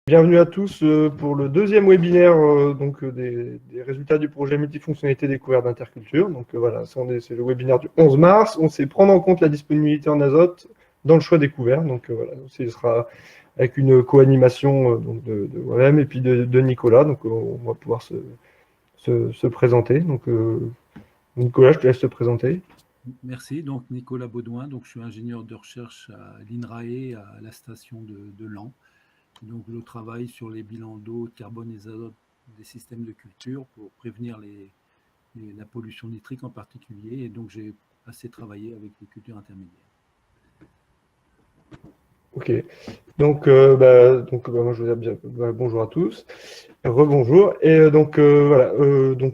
Bienvenue à tous pour le deuxième webinaire des résultats du projet multifonctionnalité découverte d'Interculture. Donc voilà, c'est le webinaire du 11 mars. On sait prendre en compte la disponibilité en azote dans le choix des couverts. Donc voilà, ce sera avec une co-animation de moi-même et puis de Nicolas. Donc on va pouvoir se présenter. Donc Nicolas, je te laisse te présenter. Merci. Donc, Nicolas Baudouin. Donc, je suis ingénieur de recherche à l'INRAE, à la station de Laon. Donc, je travaille sur les bilans d'eau, de carbone et d'azote des systèmes de culture pour prévenir la pollution nitrique en particulier. Et donc, j'ai assez travaillé avec les cultures intermédiaires. Ok. Donc, moi, je veux dire bonjour à tous. Rebonjour. Et voilà.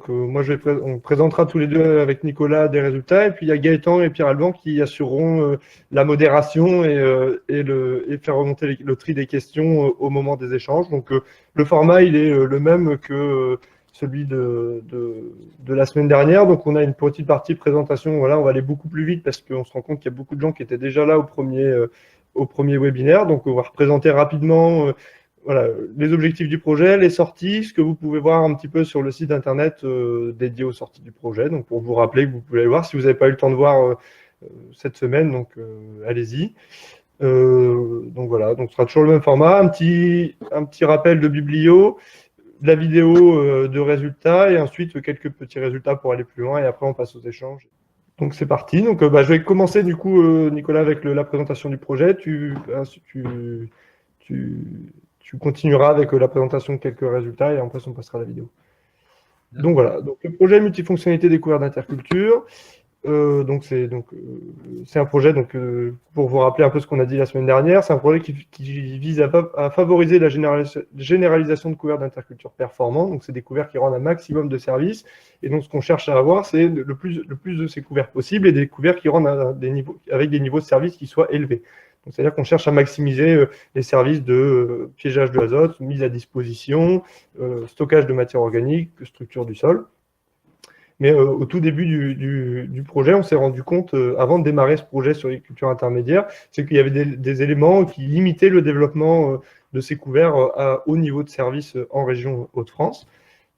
Moi, on présentera tous les deux avec Nicolas des résultats. Et puis, il y a Gaëtan et Pierre-Alban qui assureront la modération et faire remonter le tri des questions au moment des échanges. Donc, le format, il est le même que celui de la semaine dernière. Donc, on a une petite partie présentation. Voilà, on va aller beaucoup plus vite parce qu'on se rend compte qu'il y a beaucoup de gens qui étaient déjà là au premier webinaire. Donc, on va représenter rapidement voilà, les objectifs du projet, les sorties, ce que vous pouvez voir un petit peu sur le site internet dédié aux sorties du projet. Donc, pour vous rappeler que vous pouvez aller voir si vous n'avez pas eu le temps de voir cette semaine, donc allez-y. Donc voilà, donc ce sera toujours le même format, un petit rappel de biblio, de la vidéo de résultats et ensuite quelques petits résultats pour aller plus loin et après on passe aux échanges. Donc c'est parti. Donc je vais commencer du coup, Nicolas, avec la présentation du projet. Tu continueras avec la présentation de quelques résultats et après on passera à la vidéo. Donc voilà, donc le projet multifonctionnalité découverte d'Interculture. C'est un projet, pour vous rappeler un peu ce qu'on a dit la semaine dernière, c'est un projet qui vise à favoriser la généralisation de couverts d'Interculture performants. Donc c'est des couverts qui rendent un maximum de services. Et donc ce qu'on cherche à avoir, c'est le plus de ces couverts possible et des couverts qui rendent avec des niveaux de service qui soient élevés. C'est-à-dire qu'on cherche à maximiser les services de piégeage de l'azote, mise à disposition, stockage de matière organique, structure du sol. Mais au tout début du projet, on s'est rendu compte, avant de démarrer ce projet sur les cultures intermédiaires, c'est qu'il y avait des éléments qui limitaient le développement de ces couverts à haut niveau de service en région Hauts-de-France.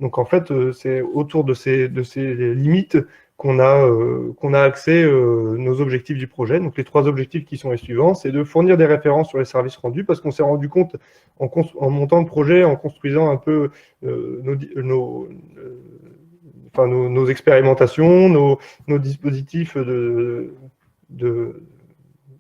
Donc en fait, c'est autour de ces limites qu'on a axé nos objectifs du projet. Donc les 3 objectifs qui sont les suivants, c'est de fournir des références sur les services rendus, parce qu'on s'est rendu compte en montant le projet, en construisant un peu nos expérimentations, nos dispositifs de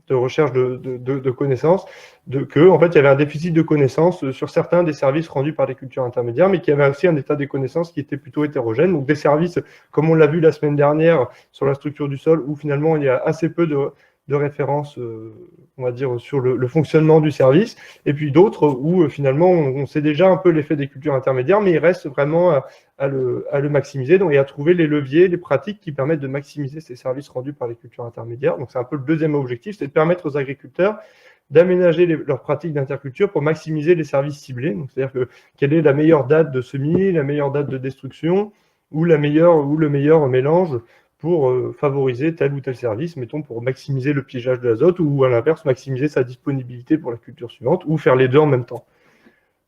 recherche de connaissances, en fait, il y avait un déficit de connaissances sur certains des services rendus par les cultures intermédiaires, mais qu'il y avait aussi un état des connaissances qui était plutôt hétérogène. Donc des services, comme on l'a vu la semaine dernière sur la structure du sol, où finalement il y a assez peu de références, on va dire, sur le fonctionnement du service, et puis d'autres où finalement on sait déjà un peu l'effet des cultures intermédiaires, mais il reste vraiment à le maximiser et à trouver les leviers, les pratiques qui permettent de maximiser ces services rendus par les cultures intermédiaires. Donc c'est un peu le deuxième objectif, c'est de permettre aux agriculteurs d'aménager leurs pratiques d'interculture pour maximiser les services ciblés. C'est-à-dire quelle est la meilleure date de semis, la meilleure date de destruction, ou le meilleur mélange pour favoriser tel ou tel service, mettons pour maximiser le piégeage de l'azote, ou à l'inverse, maximiser sa disponibilité pour la culture suivante, ou faire les deux en même temps.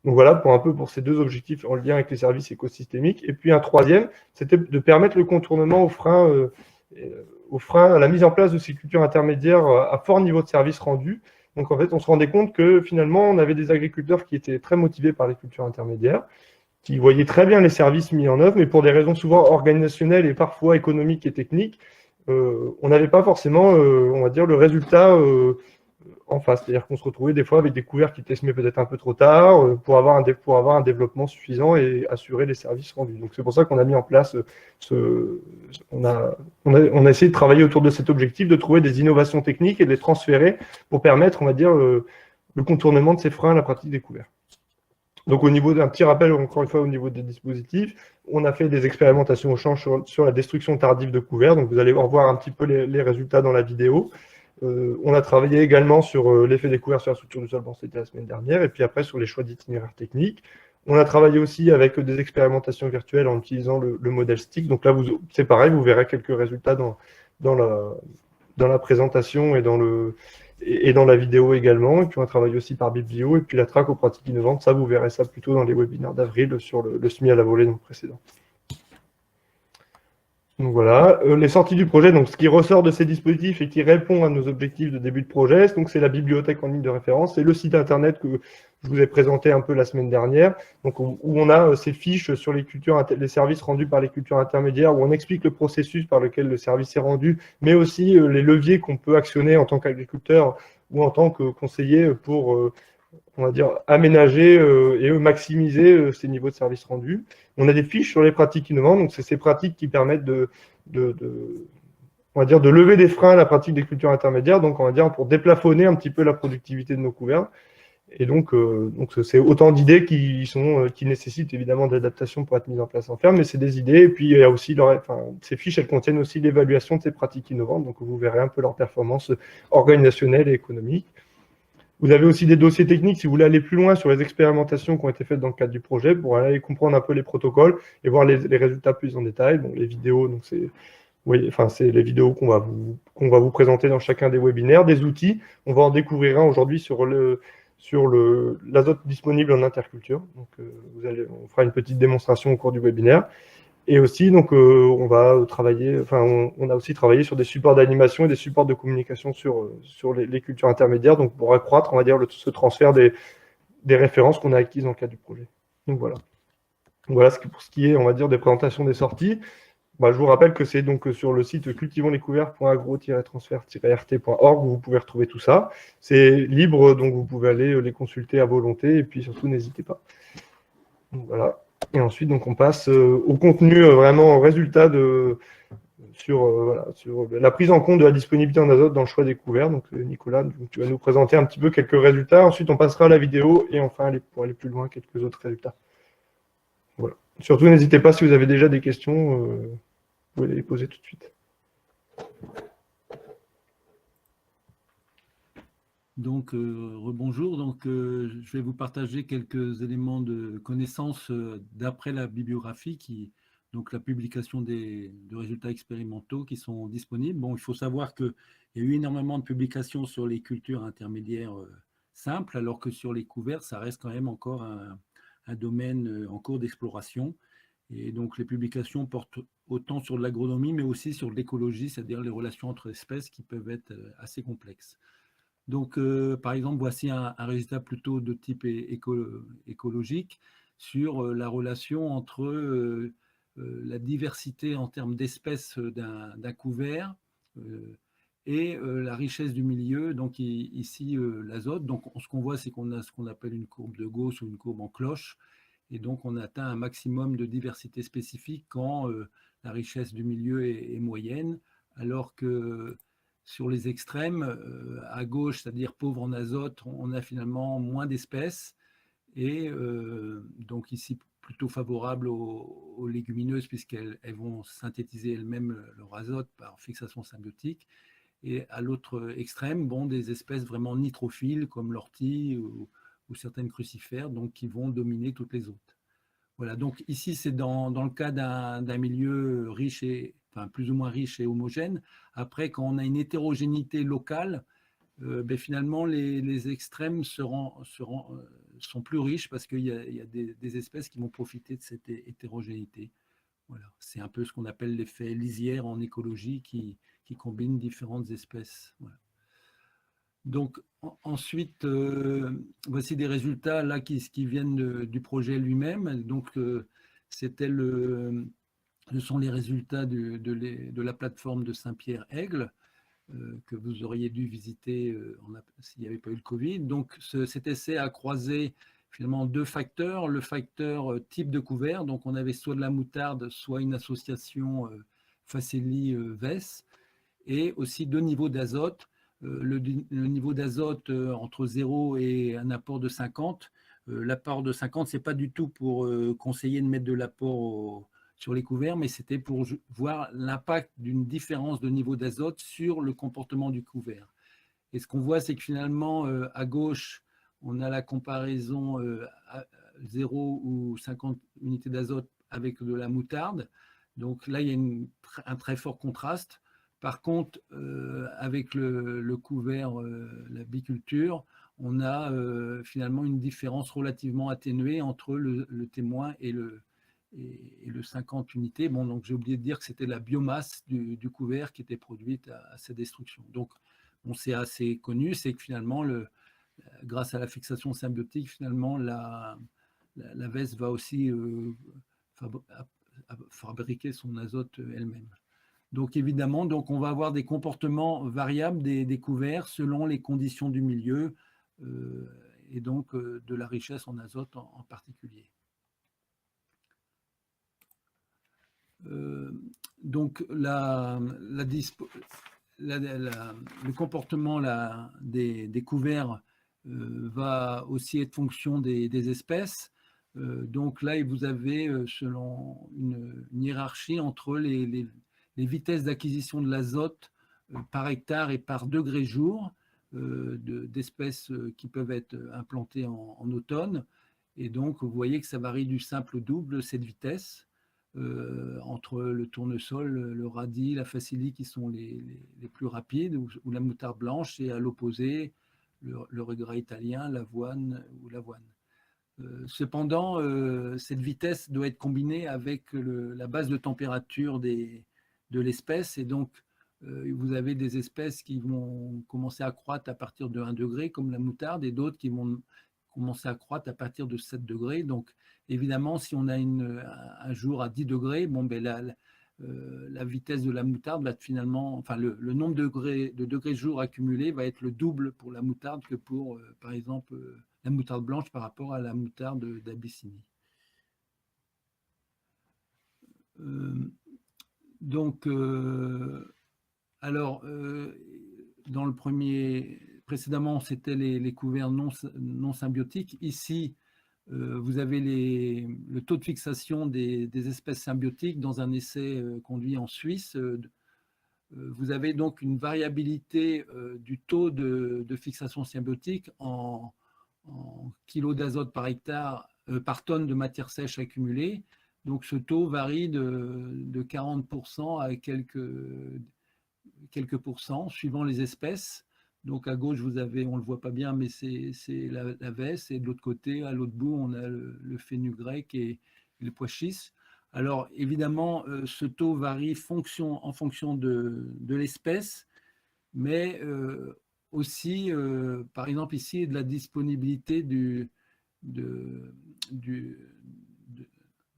Donc voilà, pour ces 2 objectifs en lien avec les services écosystémiques. Et puis un troisième, c'était de permettre le contournement au frein, à la mise en place de ces cultures intermédiaires à fort niveau de service rendu. Donc en fait, on se rendait compte que finalement, on avait des agriculteurs qui étaient très motivés par les cultures intermédiaires, qui voyaient très bien les services mis en œuvre, mais pour des raisons souvent organisationnelles et parfois économiques et techniques, on n'avait pas forcément, on va dire, le résultat en face. C'est-à-dire qu'on se retrouvait des fois avec des couverts qui étaient semés peut-être un peu trop tard pour avoir un développement suffisant et assurer les services rendus. Donc c'est pour ça qu'on a mis en place on a essayé de travailler autour de cet objectif, de trouver des innovations techniques et de les transférer pour permettre, on va dire, le contournement de ces freins à la pratique des couverts. Donc au niveau d'un petit rappel, encore une fois, au niveau des dispositifs, on a fait des expérimentations au champ sur la destruction tardive de couverts. Donc vous allez voir un petit peu les résultats dans la vidéo. On a travaillé également sur l'effet des couverts sur la structure du sol, bon, c'était la semaine dernière, et puis après sur les choix d'itinéraires techniques. On a travaillé aussi avec des expérimentations virtuelles en utilisant le modèle STIC. Donc là, c'est pareil, vous verrez quelques résultats dans la présentation et dans et dans la vidéo également. Et puis on va travailler aussi par Biblio, et puis la track aux pratiques innovantes, ça vous verrez ça plutôt dans les webinaires d'avril sur le SMI à la volée donc précédent. Donc voilà, les sorties du projet, donc ce qui ressort de ces dispositifs et qui répond à nos objectifs de début de projet, donc c'est la bibliothèque en ligne de référence, c'est le site internet que je vous ai présenté un peu la semaine dernière, donc où on a ces fiches sur les services rendus par les cultures intermédiaires, où on explique le processus par lequel le service est rendu, mais aussi les leviers qu'on peut actionner en tant qu'agriculteur ou en tant que conseiller pour on va dire, aménager et maximiser ces niveaux de services rendus. On a des fiches sur les pratiques innovantes, donc c'est ces pratiques qui permettent on va dire, de lever des freins à la pratique des cultures intermédiaires, donc on va dire pour déplafonner un petit peu la productivité de nos couverts. Et donc c'est autant d'idées qui nécessitent évidemment d'adaptation pour être mises en place en ferme, mais c'est des idées. Et puis il y a aussi ces fiches, elles contiennent aussi l'évaluation de ces pratiques innovantes, donc vous verrez un peu leur performance organisationnelle et économique. Vous avez aussi des dossiers techniques si vous voulez aller plus loin sur les expérimentations qui ont été faites dans le cadre du projet pour aller comprendre un peu les protocoles et voir les résultats plus en détail. Donc les vidéos, donc c'est les vidéos qu'on va vous présenter dans chacun des webinaires. Des outils, on va en découvrir un aujourd'hui sur l'azote disponible en interculture. Donc on fera une petite démonstration au cours du webinaire. Et aussi, donc, on va travailler, on a aussi travaillé sur des supports d'animation et des supports de communication sur les cultures intermédiaires, donc pour accroître, on va dire, ce transfert des références qu'on a acquises dans le cadre du projet. Donc voilà. Voilà pour ce qui est, on va dire, des présentations des sorties. Bah, je vous rappelle que c'est donc sur le site cultivonslecouvert.agro-transfert-rt.org où vous pouvez retrouver tout ça. C'est libre, donc vous pouvez aller les consulter à volonté, et puis surtout, n'hésitez pas. Donc voilà. Et ensuite, donc, on passe au contenu, vraiment au résultat sur la prise en compte de la disponibilité en azote dans le choix des couverts. Donc, Nicolas, tu vas nous présenter un petit peu quelques résultats. Ensuite, on passera à la vidéo et enfin, pour aller plus loin, quelques autres résultats. Voilà. Surtout, n'hésitez pas si vous avez déjà des questions, vous pouvez les poser tout de suite. Donc, rebonjour. Donc, je vais vous partager quelques éléments de connaissance d'après la bibliographie, donc la publication de résultats expérimentaux qui sont disponibles. Bon, il faut savoir qu'il y a eu énormément de publications sur les cultures intermédiaires simples, alors que sur les couverts, ça reste quand même encore un domaine en cours d'exploration. Et donc, les publications portent autant sur l'agronomie, mais aussi sur l'écologie, c'est-à-dire les relations entre espèces qui peuvent être assez complexes. Donc, par exemple, voici un résultat plutôt de type écologique sur la relation entre la diversité en termes d'espèces d'un couvert et la richesse du milieu, donc ici l'azote. Donc, ce qu'on voit, c'est qu'on a ce qu'on appelle une courbe de Gauss ou une courbe en cloche, et donc on atteint un maximum de diversité spécifique quand la richesse du milieu est moyenne, alors que sur les extrêmes, à gauche, c'est-à-dire pauvre en azote, on a finalement moins d'espèces, et donc ici plutôt favorable aux légumineuses puisqu'elles vont synthétiser elles-mêmes leur azote par fixation symbiotique. Et à l'autre extrême, bon, des espèces vraiment nitrophiles comme l'ortie ou certaines crucifères, donc qui vont dominer toutes les autres. Voilà, donc ici c'est dans le cas d'un milieu riche et enfin plus ou moins riche et homogène. Après, quand on a une hétérogénéité locale, ben, finalement les extrêmes sont plus riches parce qu'il y a des espèces qui vont profiter de cette hétérogénéité. Voilà, c'est un peu ce qu'on appelle l'effet lisière en écologie qui combine différentes espèces. Voilà. Donc ensuite, voici des résultats là qui viennent du projet lui-même. Donc ce sont les résultats de la plateforme de Saint-Pierre-Aigle que vous auriez dû visiter s'il n'y avait pas eu le Covid. Donc cet essai a croisé finalement deux facteurs. Le facteur type de couvert, donc on avait soit de la moutarde, soit une association Facelli-Vess, et aussi deux niveaux d'azote. Le niveau d'azote entre 0 et un apport de 50. L'apport de 50, ce n'est pas du tout pour conseiller de mettre de l'apport sur les couverts, mais c'était pour voir l'impact d'une différence de niveau d'azote sur le comportement du couvert. Et ce qu'on voit, c'est que finalement, à gauche, on a la comparaison à 0 ou 50 unités d'azote avec de la moutarde. Donc là, il y a un très fort contraste. Par contre, avec le couvert, la biculture, on a finalement une différence relativement atténuée entre le témoin et le 50 unités. Bon, donc j'ai oublié de dire que c'était la biomasse du couvert qui était produite à sa destruction. Donc, bon, c'est assez connu, c'est que finalement, grâce à la fixation symbiotique, finalement, la veste va aussi fabriquer son azote elle-même. Donc évidemment, donc on va avoir des comportements variables des couverts selon les conditions du milieu et donc de la richesse en azote en particulier. Donc le comportement des couverts va aussi être fonction des espèces. Donc là, vous avez selon une hiérarchie entre les vitesses d'acquisition de l'azote par hectare et par degré jour d'espèces qui peuvent être implantées en automne. Et donc, vous voyez que ça varie du simple au double, cette vitesse, entre le tournesol, le radis, la facilie qui sont les plus rapides, ou la moutarde blanche, et à l'opposé, le regret italien, l'avoine ou l'avoine. Cependant, cette vitesse doit être combinée avec la base de température de l'espèce, et donc vous avez des espèces qui vont commencer à croître à partir de 1 degré, comme la moutarde, et d'autres qui vont commencer à croître à partir de 7 degrés. Donc, évidemment, si on a un jour à 10 degrés, bon, ben la vitesse de la moutarde va être finalement, enfin, le nombre de degrés jour accumulé va être le double pour la moutarde que pour, par exemple, la moutarde blanche par rapport à la moutarde d'Abyssinie. Donc, alors, dans le précédemment, c'était les couverts non symbiotiques. Ici, vous avez le taux de fixation des espèces symbiotiques dans un essai conduit en Suisse. Vous avez donc une variabilité du taux de fixation symbiotique en kilos d'azote par hectare, par tonne de matière sèche accumulée. Donc ce taux varie de 40% à quelques pourcents suivant les espèces. Donc à gauche, vous avez, on ne le voit pas bien, mais c'est la veste, et de l'autre côté, à l'autre bout, on a le fenugrec et le pois chiche. Alors évidemment, ce taux varie en fonction de l'espèce, mais aussi, par exemple ici, de la disponibilité du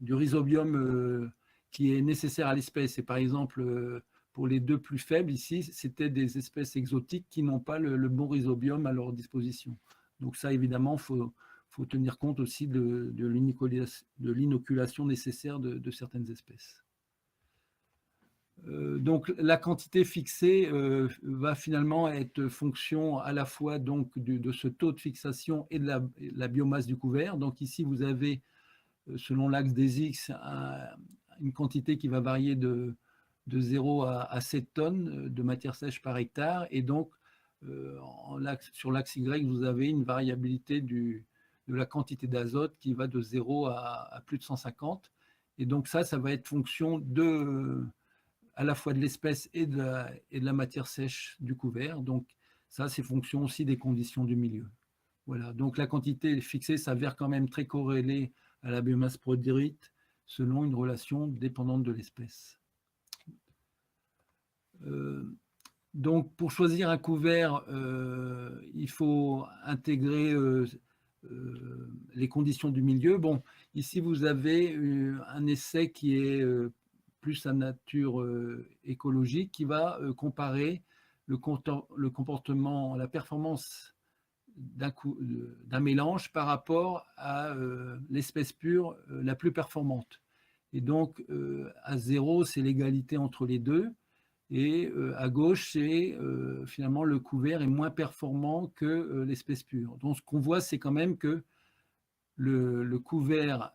rhizobium qui est nécessaire à l'espèce. Et par exemple, pour les deux plus faibles ici, c'était des espèces exotiques qui n'ont pas le bon rhizobium à leur disposition. Donc ça, évidemment, il faut tenir compte aussi de l'inoculation nécessaire de certaines espèces. Donc la quantité fixée va finalement être fonction à la fois donc de ce taux de fixation et de la biomasse du couvert. Donc ici, vous avez, selon l'axe des X, une quantité qui va varier de 0 à 7 tonnes de matière sèche par hectare. Et donc, sur l'axe Y, vous avez une variabilité de la quantité d'azote qui va de 0 à plus de 150. Et donc ça va être fonction à la fois de l'espèce et de la matière sèche du couvert. Donc ça, c'est fonction aussi des conditions du milieu. Voilà, donc la quantité fixée s'avère quand même très corrélée à la biomasse produite selon une relation dépendante de l'espèce. Donc pour choisir un couvert, il faut intégrer les conditions du milieu. Bon, ici vous avez un essai qui est plus à nature écologique, qui va comparer le comportement, la performance d'un mélange par rapport à l'espèce pure la plus performante. Et donc, à 0, c'est l'égalité entre les deux. Et à gauche, c'est finalement le couvert est moins performant que l'espèce pure. Donc, ce qu'on voit, c'est quand même que le couvert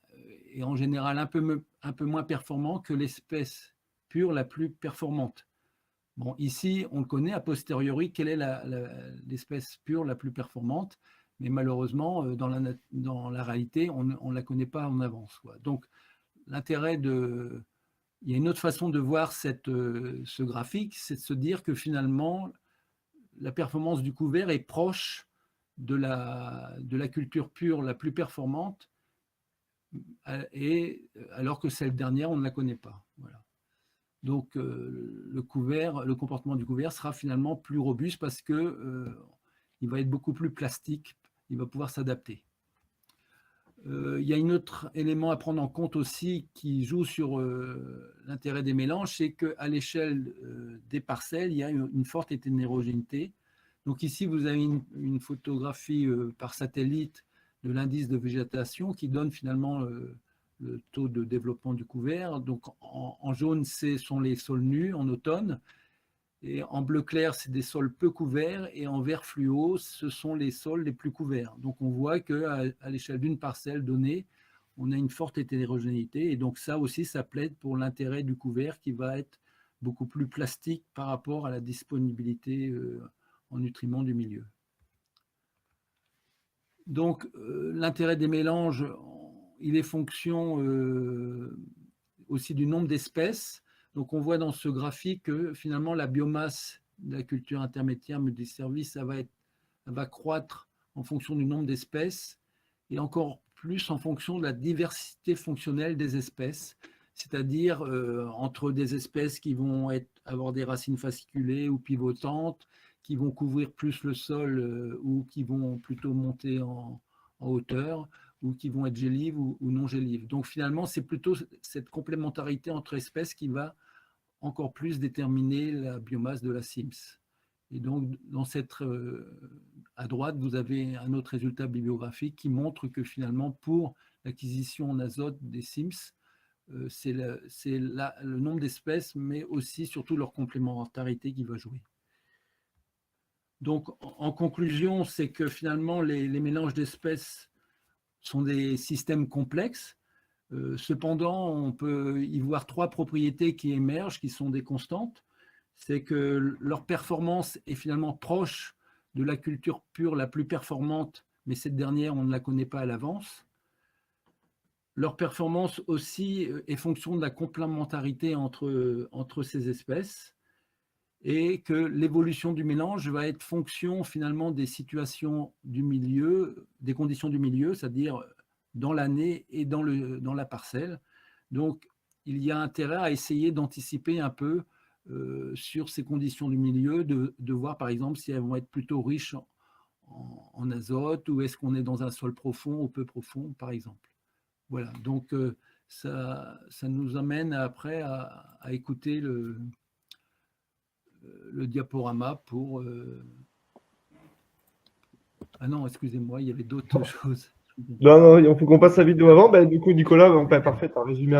est en général un peu moins performant que l'espèce pure la plus performante. Bon, ici, on le connaît a posteriori quelle est l'espèce pure la plus performante, mais malheureusement, dans la réalité, on ne la connaît pas en avance, quoi. Donc, l'intérêt de il y a une autre façon de voir ce graphique, c'est de se dire que finalement, la performance du couvert est proche de la culture pure la plus performante, et alors que celle dernière, on ne la connaît pas. Voilà. Donc, le comportement du couvert sera finalement plus robuste parce qu'il va être beaucoup plus plastique, il va pouvoir s'adapter. Il y a un autre élément à prendre en compte aussi qui joue sur l'intérêt des mélanges, c'est qu'à l'échelle des parcelles, il y a une forte hétérogénéité. Donc ici, vous avez une photographie par satellite de l'indice de végétation qui donne finalement le taux de développement du couvert. Donc en jaune, ce sont les sols nus en automne. Et en bleu clair, c'est des sols peu couverts, et en vert fluo, ce sont les sols les plus couverts. Donc on voit qu'à l'échelle d'une parcelle donnée, on a une forte hétérogénéité, et donc ça aussi, ça plaide pour l'intérêt du couvert qui va être beaucoup plus plastique par rapport à la disponibilité en nutriments du milieu. Donc l'intérêt des mélanges, il est fonction aussi du nombre d'espèces. Donc, on voit dans ce graphique que finalement, la biomasse de la culture intermédiaire multiservice, ça va croître en fonction du nombre d'espèces et encore plus en fonction de la diversité fonctionnelle des espèces, c'est-à-dire entre des espèces qui vont avoir des racines fasciculées ou pivotantes, qui vont couvrir plus le sol ou qui vont plutôt monter en hauteur, ou qui vont être gélives ou non gélives. Donc finalement, c'est plutôt cette complémentarité entre espèces qui va encore plus déterminer la biomasse de la CIMS. Et donc, à droite, vous avez un autre résultat bibliographique qui montre que finalement, pour l'acquisition en azote des CIMS, c'est le nombre d'espèces, mais aussi surtout leur complémentarité qui va jouer. Donc, en conclusion, c'est que finalement, les mélanges d'espèces sont des systèmes complexes. Cependant, on peut y voir 3 propriétés qui émergent, qui sont des constantes. C'est que leur performance est finalement proche de la culture pure la plus performante, mais cette dernière, on ne la connaît pas à l'avance. Leur performance aussi est fonction de la complémentarité entre ces espèces, et que l'évolution du mélange va être fonction finalement des situations du milieu, des conditions du milieu, c'est-à-dire dans l'année et dans la parcelle. Donc, il y a intérêt à essayer d'anticiper un peu sur ces conditions du milieu, de voir par exemple si elles vont être plutôt riches en azote, ou est-ce qu'on est dans un sol profond ou peu profond, par exemple. Voilà, donc ça nous amène après à écouter le diaporama pour... Ah non, excusez-moi, il y avait d'autres choses. Non, il faut qu'on passe la vidéo avant. Du coup, Nicolas, parfait, tu as résumé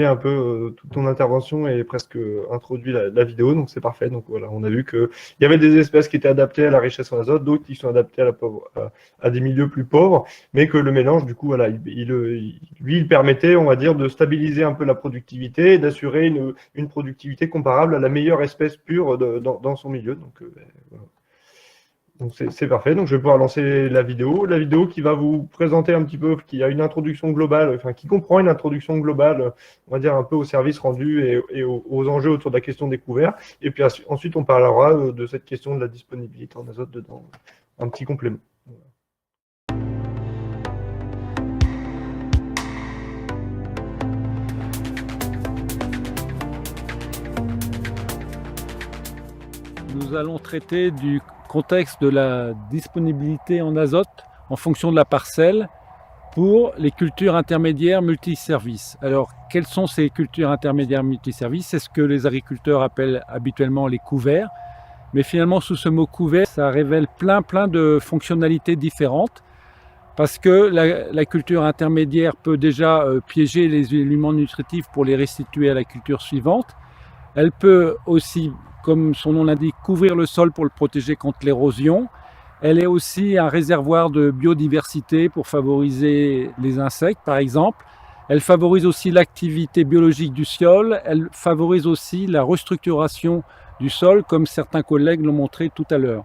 un peu, toute ton intervention et presque introduit la vidéo, donc c'est parfait. Donc voilà, on a vu qu'il y avait des espèces qui étaient adaptées à la richesse en azote, d'autres qui sont adaptées à des milieux plus pauvres, mais que le mélange, du coup, voilà, il permettait, on va dire, de stabiliser un peu la productivité et d'assurer une productivité comparable à la meilleure espèce pure dans son milieu. Donc, voilà. Donc c'est parfait, donc je vais pouvoir lancer la vidéo qui va vous présenter un petit peu, qui a une introduction globale, enfin qui comprend une introduction globale, on va dire un peu au service rendu et aux enjeux autour de la question des couverts. Et puis ensuite on parlera de cette question de la disponibilité en azote dedans, un petit complément. Nous allons traiter du contexte de la disponibilité en azote en fonction de la parcelle pour les cultures intermédiaires multiservices. Alors, quelles sont ces cultures intermédiaires multiservices? C'est ce que les agriculteurs appellent habituellement les couverts. Mais finalement, sous ce mot couvert, ça révèle plein de fonctionnalités différentes, parce que la culture intermédiaire peut déjà piéger les éléments nutritifs pour les restituer à la culture suivante. Elle peut aussi, comme son nom l'indique, couvrir le sol pour le protéger contre l'érosion. Elle est aussi un réservoir de biodiversité pour favoriser les insectes, par exemple. Elle favorise aussi l'activité biologique du sol. Elle favorise aussi la restructuration du sol, comme certains collègues l'ont montré tout à l'heure.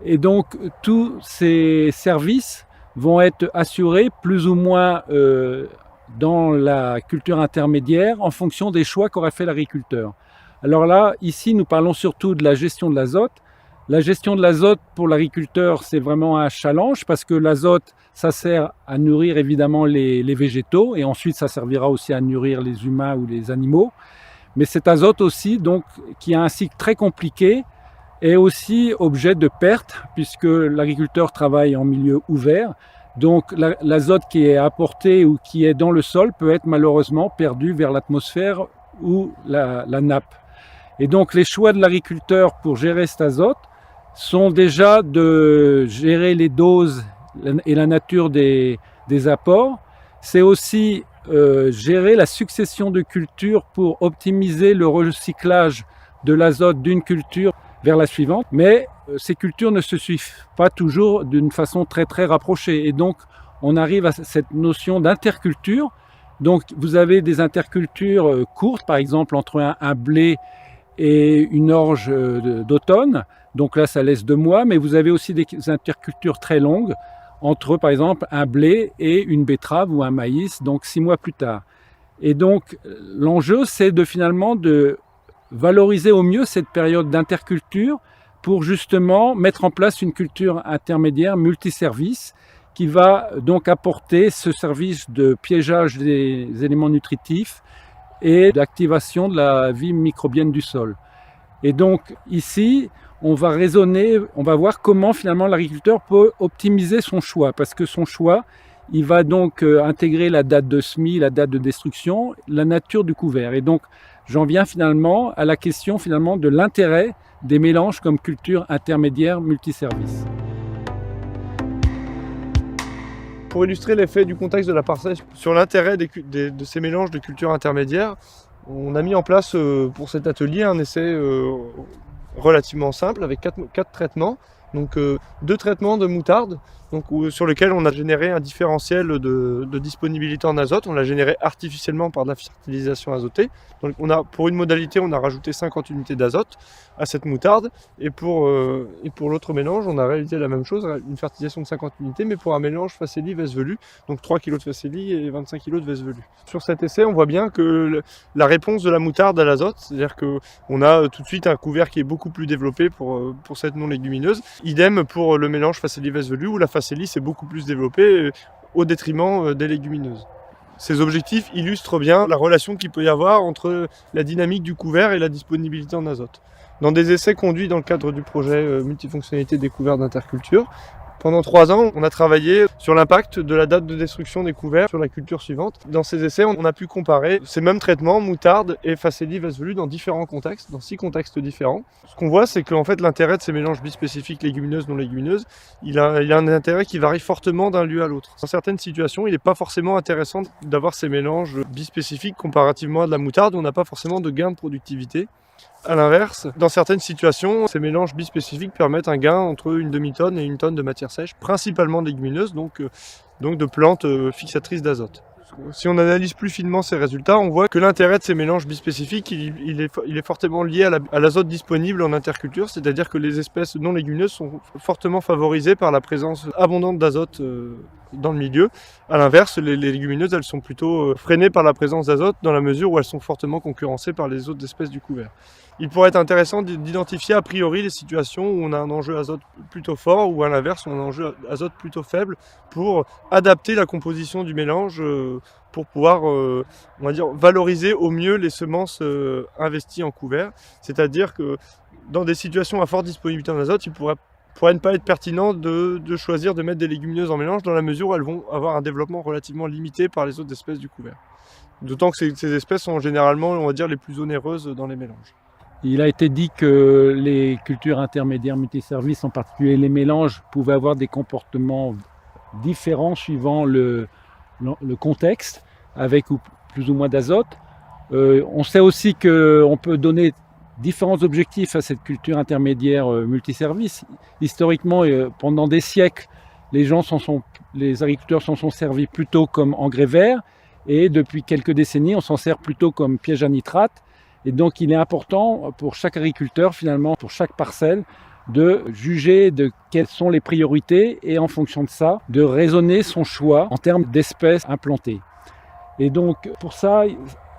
Et donc, tous ces services vont être assurés plus ou moins dans la culture intermédiaire en fonction des choix qu'aurait fait l'agriculteur. Alors là, ici, nous parlons surtout de la gestion de l'azote. La gestion de l'azote pour l'agriculteur, c'est vraiment un challenge parce que l'azote, ça sert à nourrir évidemment les végétaux et ensuite ça servira aussi à nourrir les humains ou les animaux. Mais cet azote aussi, donc, qui a un cycle très compliqué, est aussi objet de perte puisque l'agriculteur travaille en milieu ouvert. Donc l'azote qui est apporté ou qui est dans le sol peut être malheureusement perdu vers l'atmosphère ou la nappe. Et donc les choix de l'agriculteur pour gérer cet azote sont déjà de gérer les doses et la nature des apports. C'est aussi gérer la succession de cultures pour optimiser le recyclage de l'azote d'une culture vers la suivante. Mais ces cultures ne se suivent pas toujours d'une façon très très rapprochée. Et donc on arrive à cette notion d'interculture. Donc vous avez des intercultures courtes, par exemple entre un blé et une orge d'automne. Donc là, ça laisse 2 mois, mais vous avez aussi des intercultures très longues entre, par exemple, un blé et une betterave ou un maïs, donc 6 mois plus tard. Et donc, l'enjeu, c'est finalement de valoriser au mieux cette période d'interculture pour justement mettre en place une culture intermédiaire multiservice qui va donc apporter ce service de piégeage des éléments nutritifs et d'activation de la vie microbienne du sol. Et donc ici, on va raisonner, on va voir comment finalement l'agriculteur peut optimiser son choix, parce que son choix, il va donc intégrer la date de semis, la date de destruction, la nature du couvert. Et donc j'en viens finalement à la question finalement de l'intérêt des mélanges comme culture intermédiaire multiservice. Pour illustrer l'effet du contexte de la parcelle sur l'intérêt de ces mélanges de cultures intermédiaires, on a mis en place pour cet atelier un essai relativement simple avec 4 traitements. Donc 2 traitements de moutarde sur lesquels on a généré un différentiel de disponibilité en azote. On l'a généré artificiellement par de la fertilisation azotée. Donc pour une modalité, on a rajouté 50 unités d'azote à cette moutarde. Et pour l'autre mélange, on a réalisé la même chose, une fertilisation de 50 unités, mais pour un mélange facélie-vesse-velue. Donc 3 kg de facélie et 25 kg de vesse-velue. Sur cet essai, on voit bien que la réponse de la moutarde à l'azote, c'est-à-dire qu'on a tout de suite un couvert qui est beaucoup plus développé pour cette non-légumineuse. Idem pour le mélange facélie-vesse-velue où la facélie s'est beaucoup plus développée au détriment des légumineuses. Ces objectifs illustrent bien la relation qu'il peut y avoir entre la dynamique du couvert et la disponibilité en azote. Dans des essais conduits dans le cadre du projet multifonctionnalité des couverts d'interculture, pendant 3 ans, on a travaillé sur l'impact de la date de destruction des couverts sur la culture suivante. Dans ces essais, on a pu comparer ces mêmes traitements, moutarde et facélie vesse-velue, dans différents contextes, dans 6 contextes différents. Ce qu'on voit, c'est qu'en fait, l'intérêt de ces mélanges bispécifiques légumineuses, non légumineuses, il a un intérêt qui varie fortement d'un lieu à l'autre. Dans certaines situations, il n'est pas forcément intéressant d'avoir ces mélanges bispécifiques comparativement à de la moutarde, où on n'a pas forcément de gain de productivité. A l'inverse, dans certaines situations, ces mélanges bispécifiques permettent un gain entre une demi-tonne et 1 tonne de matière sèche, principalement légumineuses, donc de plantes fixatrices d'azote. Si on analyse plus finement ces résultats, on voit que l'intérêt de ces mélanges bispécifiques, il est fortement lié à l'azote disponible en interculture, c'est-à-dire que les espèces non légumineuses sont fortement favorisées par la présence abondante d'azote dans le milieu. A l'inverse, les légumineuses, elles sont plutôt freinées par la présence d'azote dans la mesure où elles sont fortement concurrencées par les autres espèces du couvert. Il pourrait être intéressant d'identifier a priori les situations où on a un enjeu azote plutôt fort ou à l'inverse, on a un enjeu azote plutôt faible pour adapter la composition du mélange pour pouvoir on va dire, valoriser au mieux les semences investies en couvert. C'est-à-dire que dans des situations à forte disponibilité en azote, il pourrait ne pas être pertinent de choisir de mettre des légumineuses en mélange dans la mesure où elles vont avoir un développement relativement limité par les autres espèces du couvert. D'autant que ces espèces sont généralement, on va dire, les plus onéreuses dans les mélanges. Il a été dit que les cultures intermédiaires multiservices, en particulier les mélanges, pouvaient avoir des comportements différents suivant le contexte, avec plus ou moins d'azote. On sait aussi qu'on peut donner différents objectifs à cette culture intermédiaire multiservice. Historiquement, pendant des siècles, les agriculteurs s'en sont servis plutôt comme engrais vert, et depuis quelques décennies, on s'en sert plutôt comme piège à nitrate. Et donc il est important pour chaque agriculteur, finalement, pour chaque parcelle, de juger de quelles sont les priorités et en fonction de ça, de raisonner son choix en termes d'espèces implantées. Et donc, pour ça,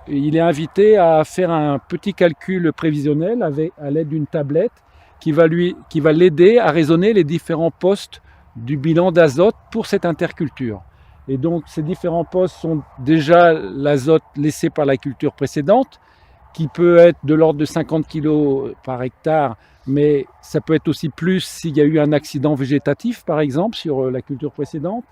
il est invité à faire un petit calcul prévisionnel à l'aide d'une tablette qui va l'aider à raisonner les différents postes du bilan d'azote pour cette interculture. Et donc, ces différents postes sont déjà l'azote laissé par la culture précédente, qui peut être de l'ordre de 50 kg par hectare, mais ça peut être aussi plus s'il y a eu un accident végétatif, par exemple, sur la culture précédente.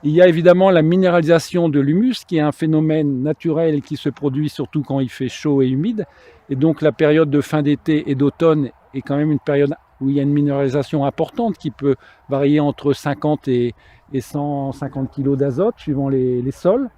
Il y a évidemment la minéralisation de l'humus, qui est un phénomène naturel qui se produit surtout quand il fait chaud et humide. Et donc la période de fin d'été et d'automne est quand même une période où il y a une minéralisation importante qui peut varier entre 50 et 150 kg d'azote suivant les sols.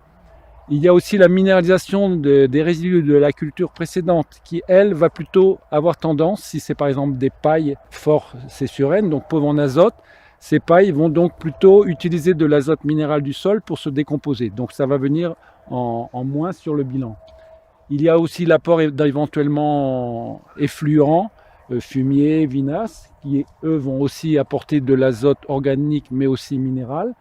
Il y a aussi la minéralisation des résidus de la culture précédente qui, elle, va plutôt avoir tendance, si c'est par exemple des pailles fort céssurènes, donc pauvres en azote, ces pailles vont donc plutôt utiliser de l'azote minéral du sol pour se décomposer. Donc ça va venir en moins sur le bilan. Il y a aussi l'apport d'éventuellement effluents, fumier, vinasse, qui eux vont aussi apporter de l'azote organique mais aussi minéral.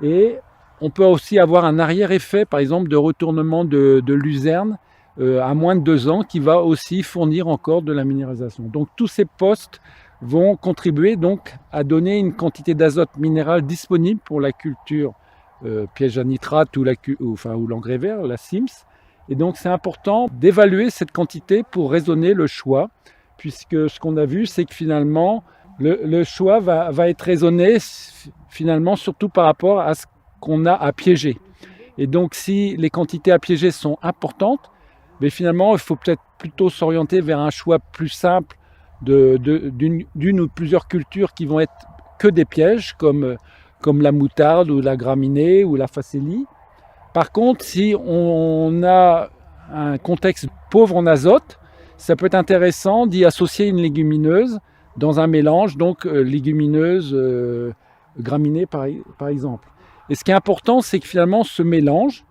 Et on peut aussi avoir un arrière-effet, par exemple, de retournement de luzerne à moins de 2 ans, qui va aussi fournir encore de la minéralisation. Donc tous ces postes vont contribuer donc à donner une quantité d'azote minéral disponible pour la culture piège à nitrate ou l'engrais vert, la SIMS. Et donc c'est important d'évaluer cette quantité pour raisonner le choix, puisque ce qu'on a vu, c'est que finalement, le choix va être raisonné finalement surtout par rapport à ce qu'on a à piéger. Et donc si les quantités à piéger sont importantes, mais finalement il faut peut-être plutôt s'orienter vers un choix plus simple d'une ou plusieurs cultures qui vont être que des pièges, comme la moutarde ou la graminée ou la facélie. Par contre, si on a un contexte pauvre en azote, ça peut être intéressant d'y associer une légumineuse dans un mélange, donc légumineuse graminée par exemple. Et ce qui est important, c'est que finalement ce mélange,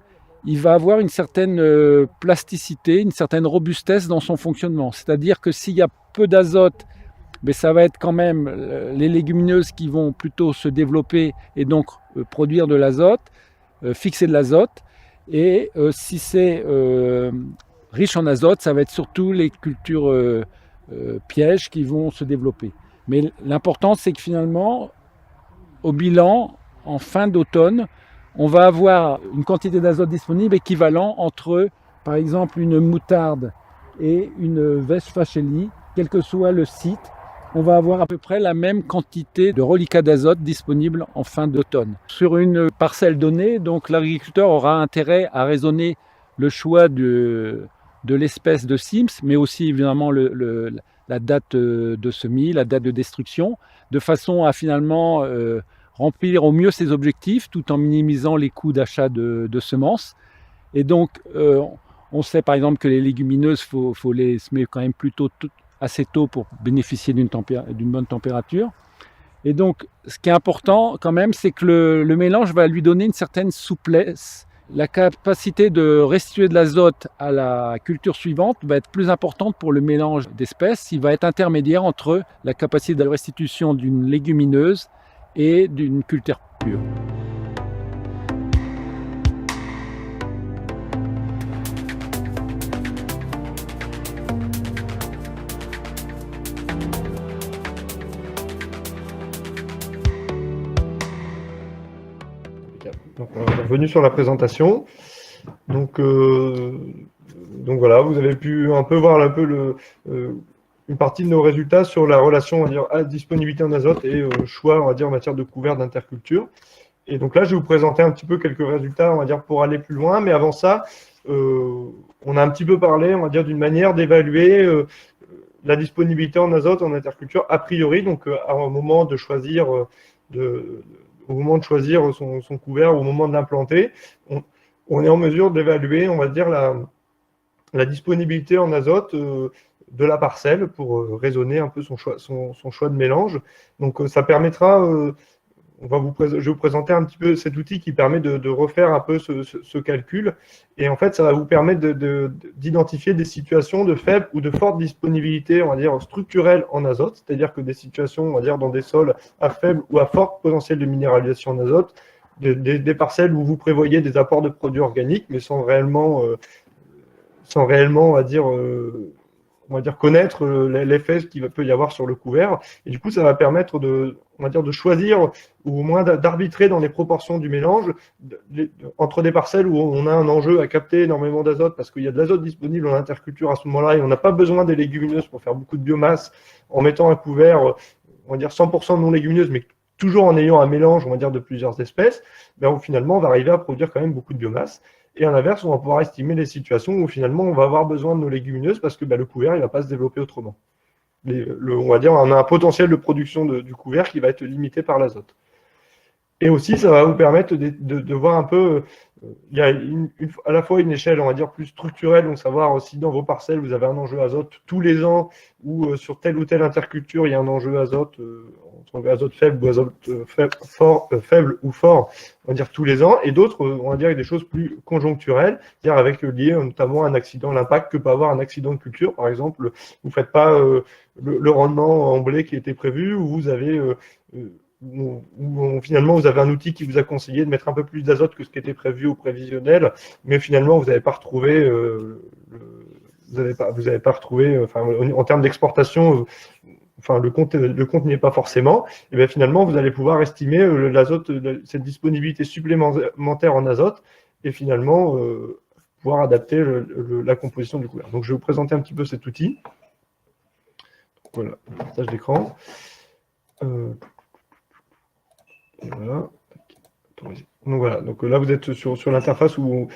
il va avoir une certaine plasticité, une certaine robustesse dans son fonctionnement. C'est-à-dire que s'il y a peu d'azote, mais ça va être quand même les légumineuses qui vont plutôt se développer et donc produire de l'azote, fixer de l'azote. Et si c'est riche en azote, ça va être surtout les cultures pièges qui vont se développer. Mais l'important, c'est que finalement, au bilan, en fin d'automne, on va avoir une quantité d'azote disponible équivalent entre, par exemple, une moutarde et une Vesche fachelii, quel que soit le site. On va avoir à peu près la même quantité de reliquat d'azote disponible en fin d'automne. Sur une parcelle donnée, donc l'agriculteur aura intérêt à raisonner le choix de l'espèce de SIMS, mais aussi évidemment la date de semis, la date de destruction, de façon à finalement remplir au mieux ses objectifs tout en minimisant les coûts d'achat de semences. Et donc, on sait par exemple que les légumineuses, faut les semer quand même plutôt assez tôt pour bénéficier d'une bonne température. Et donc, ce qui est important quand même, c'est que le mélange va lui donner une certaine souplesse. La capacité de restituer de l'azote à la culture suivante va être plus importante pour le mélange d'espèces. Il va être intermédiaire entre la capacité de restitution d'une légumineuse et d'une culture pure. Donc, on est revenu sur la présentation. Donc voilà, vous avez pu un peu voir une partie de nos résultats sur la relation, on va dire, à disponibilité en azote et choix, on va dire, en matière de couvert d'interculture. Et donc là, je vais vous présenter un petit peu quelques résultats, on va dire, pour aller plus loin. Mais avant ça, on a un petit peu parlé, on va dire, d'une manière d'évaluer la disponibilité en azote en interculture a priori, donc au moment de choisir son couvert, au moment de l'implanter, on est en mesure d'évaluer, on va dire, la disponibilité en azote de la parcelle pour raisonner un peu son choix de mélange. Donc ça permettra, je vais vous présenter un petit peu cet outil qui permet de refaire un peu ce calcul. Et en fait, ça va vous permettre d'identifier des situations de faible ou de forte disponibilité, on va dire, structurelle en azote, c'est-à-dire que des situations, on va dire, dans des sols à faible ou à fort potentiel de minéralisation en azote, des parcelles où vous prévoyez des apports de produits organiques, mais sans réellement, on va dire connaître l'effet qu'il peut y avoir sur le couvert. Et du coup, ça va permettre on va dire, de choisir ou au moins d'arbitrer dans les proportions du mélange entre des parcelles où on a un enjeu à capter énormément d'azote parce qu'il y a de l'azote disponible en interculture à ce moment-là et on n'a pas besoin des légumineuses pour faire beaucoup de biomasse en mettant un couvert, on va dire 100% non légumineuse, mais toujours en ayant un mélange, on va dire, de plusieurs espèces, ben, finalement, on va arriver à produire quand même beaucoup de biomasse. Et à l'inverse, on va pouvoir estimer les situations où finalement, on va avoir besoin de nos légumineuses parce que ben, le couvert, il ne va pas se développer autrement. On va dire, on a un potentiel de production du couvert qui va être limité par l'azote. Et aussi, ça va vous permettre de voir un peu, il y a à la fois une échelle, on va dire, plus structurelle, donc savoir si dans vos parcelles, vous avez un enjeu azote tous les ans, ou sur telle ou telle interculture, il y a un enjeu azote, entre azote faible ou azote faible ou fort, on va dire tous les ans, et d'autres, on va dire, avec des choses plus conjoncturelles, c'est-à-dire avec lié notamment à un accident, l'impact que peut avoir un accident de culture, par exemple, vous ne faites pas le rendement en blé qui était prévu, ou vous avez... où finalement vous avez un outil qui vous a conseillé de mettre un peu plus d'azote que ce qui était prévu au prévisionnel, mais finalement vous n'avez pas retrouvé, vous avez pas retrouvé, enfin, en termes d'exportation, enfin le compte n'y est pas forcément, et bien finalement vous allez pouvoir estimer l'azote, cette disponibilité supplémentaire en azote, et finalement pouvoir adapter la composition du couvert. Donc je vais vous présenter un petit peu cet outil. Voilà, partage d'écran. Voilà. Donc voilà, donc là vous êtes sur l'interface où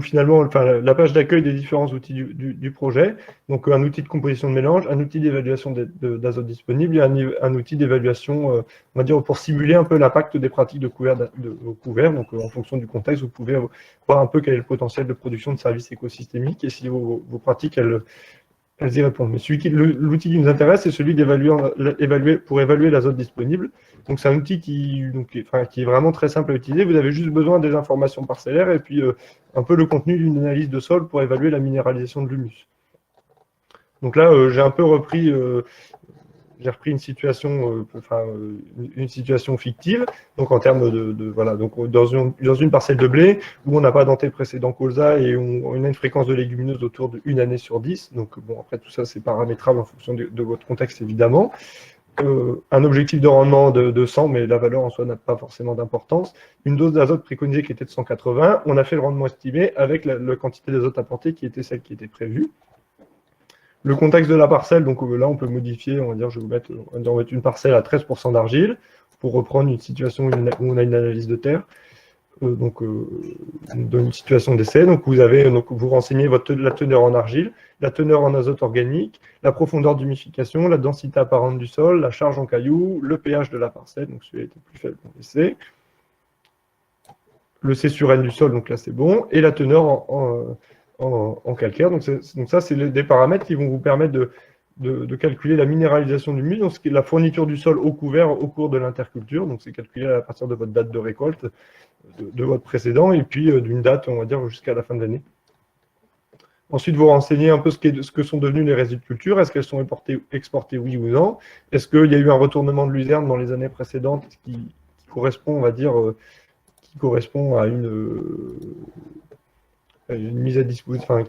finalement, enfin, la page d'accueil des différents outils du projet. Donc un outil de composition de mélange, un outil d'évaluation d'azote disponible et un outil d'évaluation, on va dire, pour simuler un peu l'impact des pratiques de couvert. Donc en fonction du contexte, vous pouvez voir un peu quel est le potentiel de production de services écosystémiques et si vos pratiques, elles y répondent. Mais l'outil qui nous intéresse, c'est celui pour évaluer l'azote disponible. Donc c'est un outil qui est vraiment très simple à utiliser. Vous avez juste besoin des informations parcellaires et puis un peu le contenu d'une analyse de sol pour évaluer la minéralisation de l'humus. Donc là, j'ai un peu repris une situation, une situation fictive, donc en termes voilà, donc dans une parcelle de blé où on n'a pas d'antécédent colza et on a une fréquence de légumineuses autour d'1 année sur 10. Donc bon, après tout ça c'est paramétrable en fonction de votre contexte évidemment. Un objectif de rendement de 100, mais la valeur en soi n'a pas forcément d'importance. Une dose d'azote préconisée qui était de 180. On a fait le rendement estimé avec la quantité d'azote apportée qui était celle qui était prévue. Le contexte de la parcelle, donc là on peut modifier, on va dire, je vais vous mettre une parcelle à 13% d'argile pour reprendre une situation où on a une analyse de terre. Dans une situation d'essai, donc vous renseignez la teneur en argile, la teneur en azote organique, la profondeur d'humification, la densité apparente du sol, la charge en cailloux, le pH de la parcelle, donc celui-là était plus faible pour l'essai, le C sur N du sol, donc là c'est bon, et la teneur en calcaire. Donc ça, c'est des paramètres qui vont vous permettre de calculer la minéralisation du humus, donc ce qui est la fourniture du sol au couvert au cours de l'interculture. Donc c'est calculé à partir de votre date de récolte, de votre précédent, et puis d'une date, on va dire, jusqu'à la fin de l'année. Ensuite, vous renseignez un peu ce que sont devenus les résidus de culture. Est-ce qu'elles sont exportées, oui ou non? Est-ce qu'il y a eu un retournement de luzerne dans les années précédentes qui correspond, on va dire, qui correspond à une mise à disposition,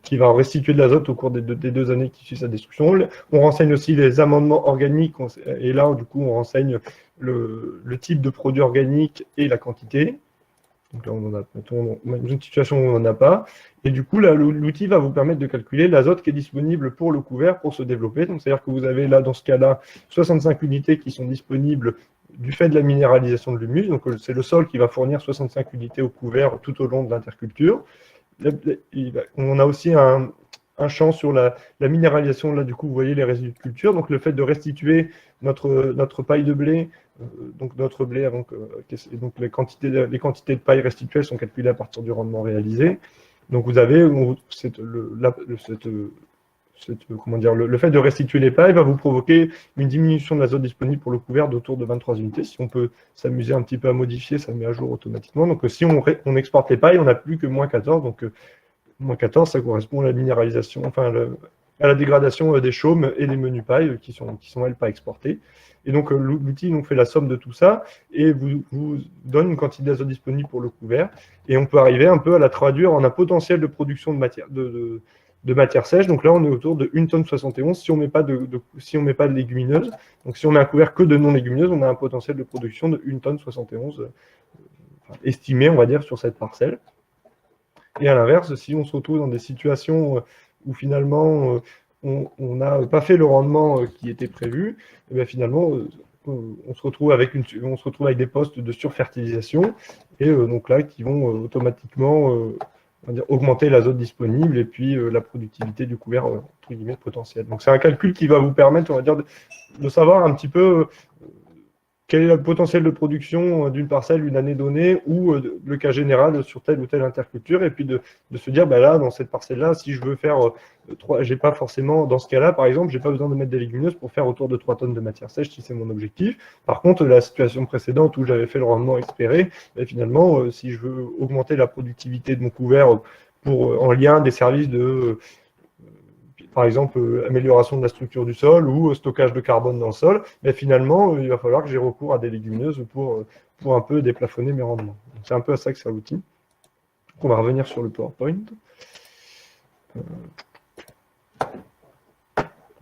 qui va restituer de l'azote au cours des 2 années qui suivent sa destruction. On renseigne aussi les amendements organiques, et là, du coup, on renseigne le type de produit organique et la quantité. Donc là, on a une situation où on n'en a pas. Et du coup, l'outil va vous permettre de calculer l'azote qui est disponible pour le couvert pour se développer. Donc, c'est-à-dire que vous avez là, dans ce cas-là, 65 unités qui sont disponibles du fait de la minéralisation de l'humus. Donc, c'est le sol qui va fournir 65 unités au couvert tout au long de l'interculture. On a aussi un champ sur la minéralisation. Là, du coup, vous voyez les résidus de culture. Donc, le fait de restituer notre paille de blé, donc notre blé avant donc les quantités de paille restituées sont calculées à partir du rendement réalisé. Donc, vous avez comment dire, le fait de restituer les pailles va vous provoquer une diminution de l'azote disponible pour le couvert d'autour de 23 unités. Si on peut s'amuser un petit peu à modifier, ça met à jour automatiquement. Donc si on exporte les pailles, on n'a plus que moins 14. Donc moins 14, ça correspond à la minéralisation, enfin à la dégradation des chaumes et des menus pailles qui sont elles, pas exportées. Et donc, l'outil fait la somme de tout ça et vous donne une quantité d'azote disponible pour le couvert. Et on peut arriver un peu à la traduire en un potentiel de production de matière sèche. Donc là, on est autour de 1 tonne 71 si on met pas de légumineuses. Donc si on met un couvert que de non-légumineuses, on a un potentiel de production de 1 tonne 71 estimé, on va dire, sur cette parcelle. Et à l'inverse, si on se retrouve dans des situations où finalement on n'a pas fait le rendement qui était prévu, et bien finalement on se retrouve avec des postes de surfertilisation et donc là qui vont automatiquement on va dire, augmenter l'azote disponible et puis la productivité du couvert entre guillemets potentiel. Donc c'est un calcul qui va vous permettre, on va dire, de savoir un petit peu quel est le potentiel de production d'une parcelle une année donnée ou le cas général sur telle ou telle interculture et puis de se dire, bah là, dans cette parcelle-là, si je veux faire j'ai pas forcément, dans ce cas-là, par exemple, j'ai pas besoin de mettre des légumineuses pour faire autour de 3 tonnes de matière sèche si c'est mon objectif. Par contre, la situation précédente où j'avais fait le rendement espéré, bah, finalement, si je veux augmenter la productivité de mon couvert en lien des services de par exemple, amélioration de la structure du sol ou stockage de carbone dans le sol, mais finalement, il va falloir que j'ai recours à des légumineuses pour un peu déplafonner mes rendements. C'est un peu à ça que sert l'outil. On va revenir sur le PowerPoint.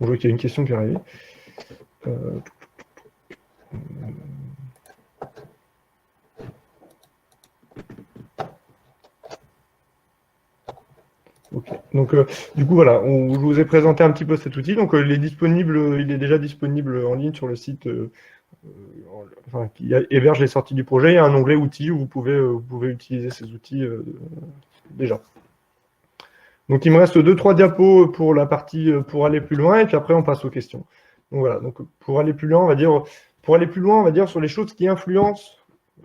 Je vois qu'il y a une question qui est arrivée. Ok. Donc, du coup, voilà, je vous ai présenté un petit peu cet outil. Donc, il est déjà disponible en ligne sur le site qui héberge les sorties du projet. Il y a un onglet outils où vous pouvez utiliser ces outils déjà. Donc, il me reste 2-3 diapos pour la partie pour aller plus loin, et puis après, on passe aux questions. Donc, voilà. Donc, pour aller plus loin, on va dire sur les choses qui influencent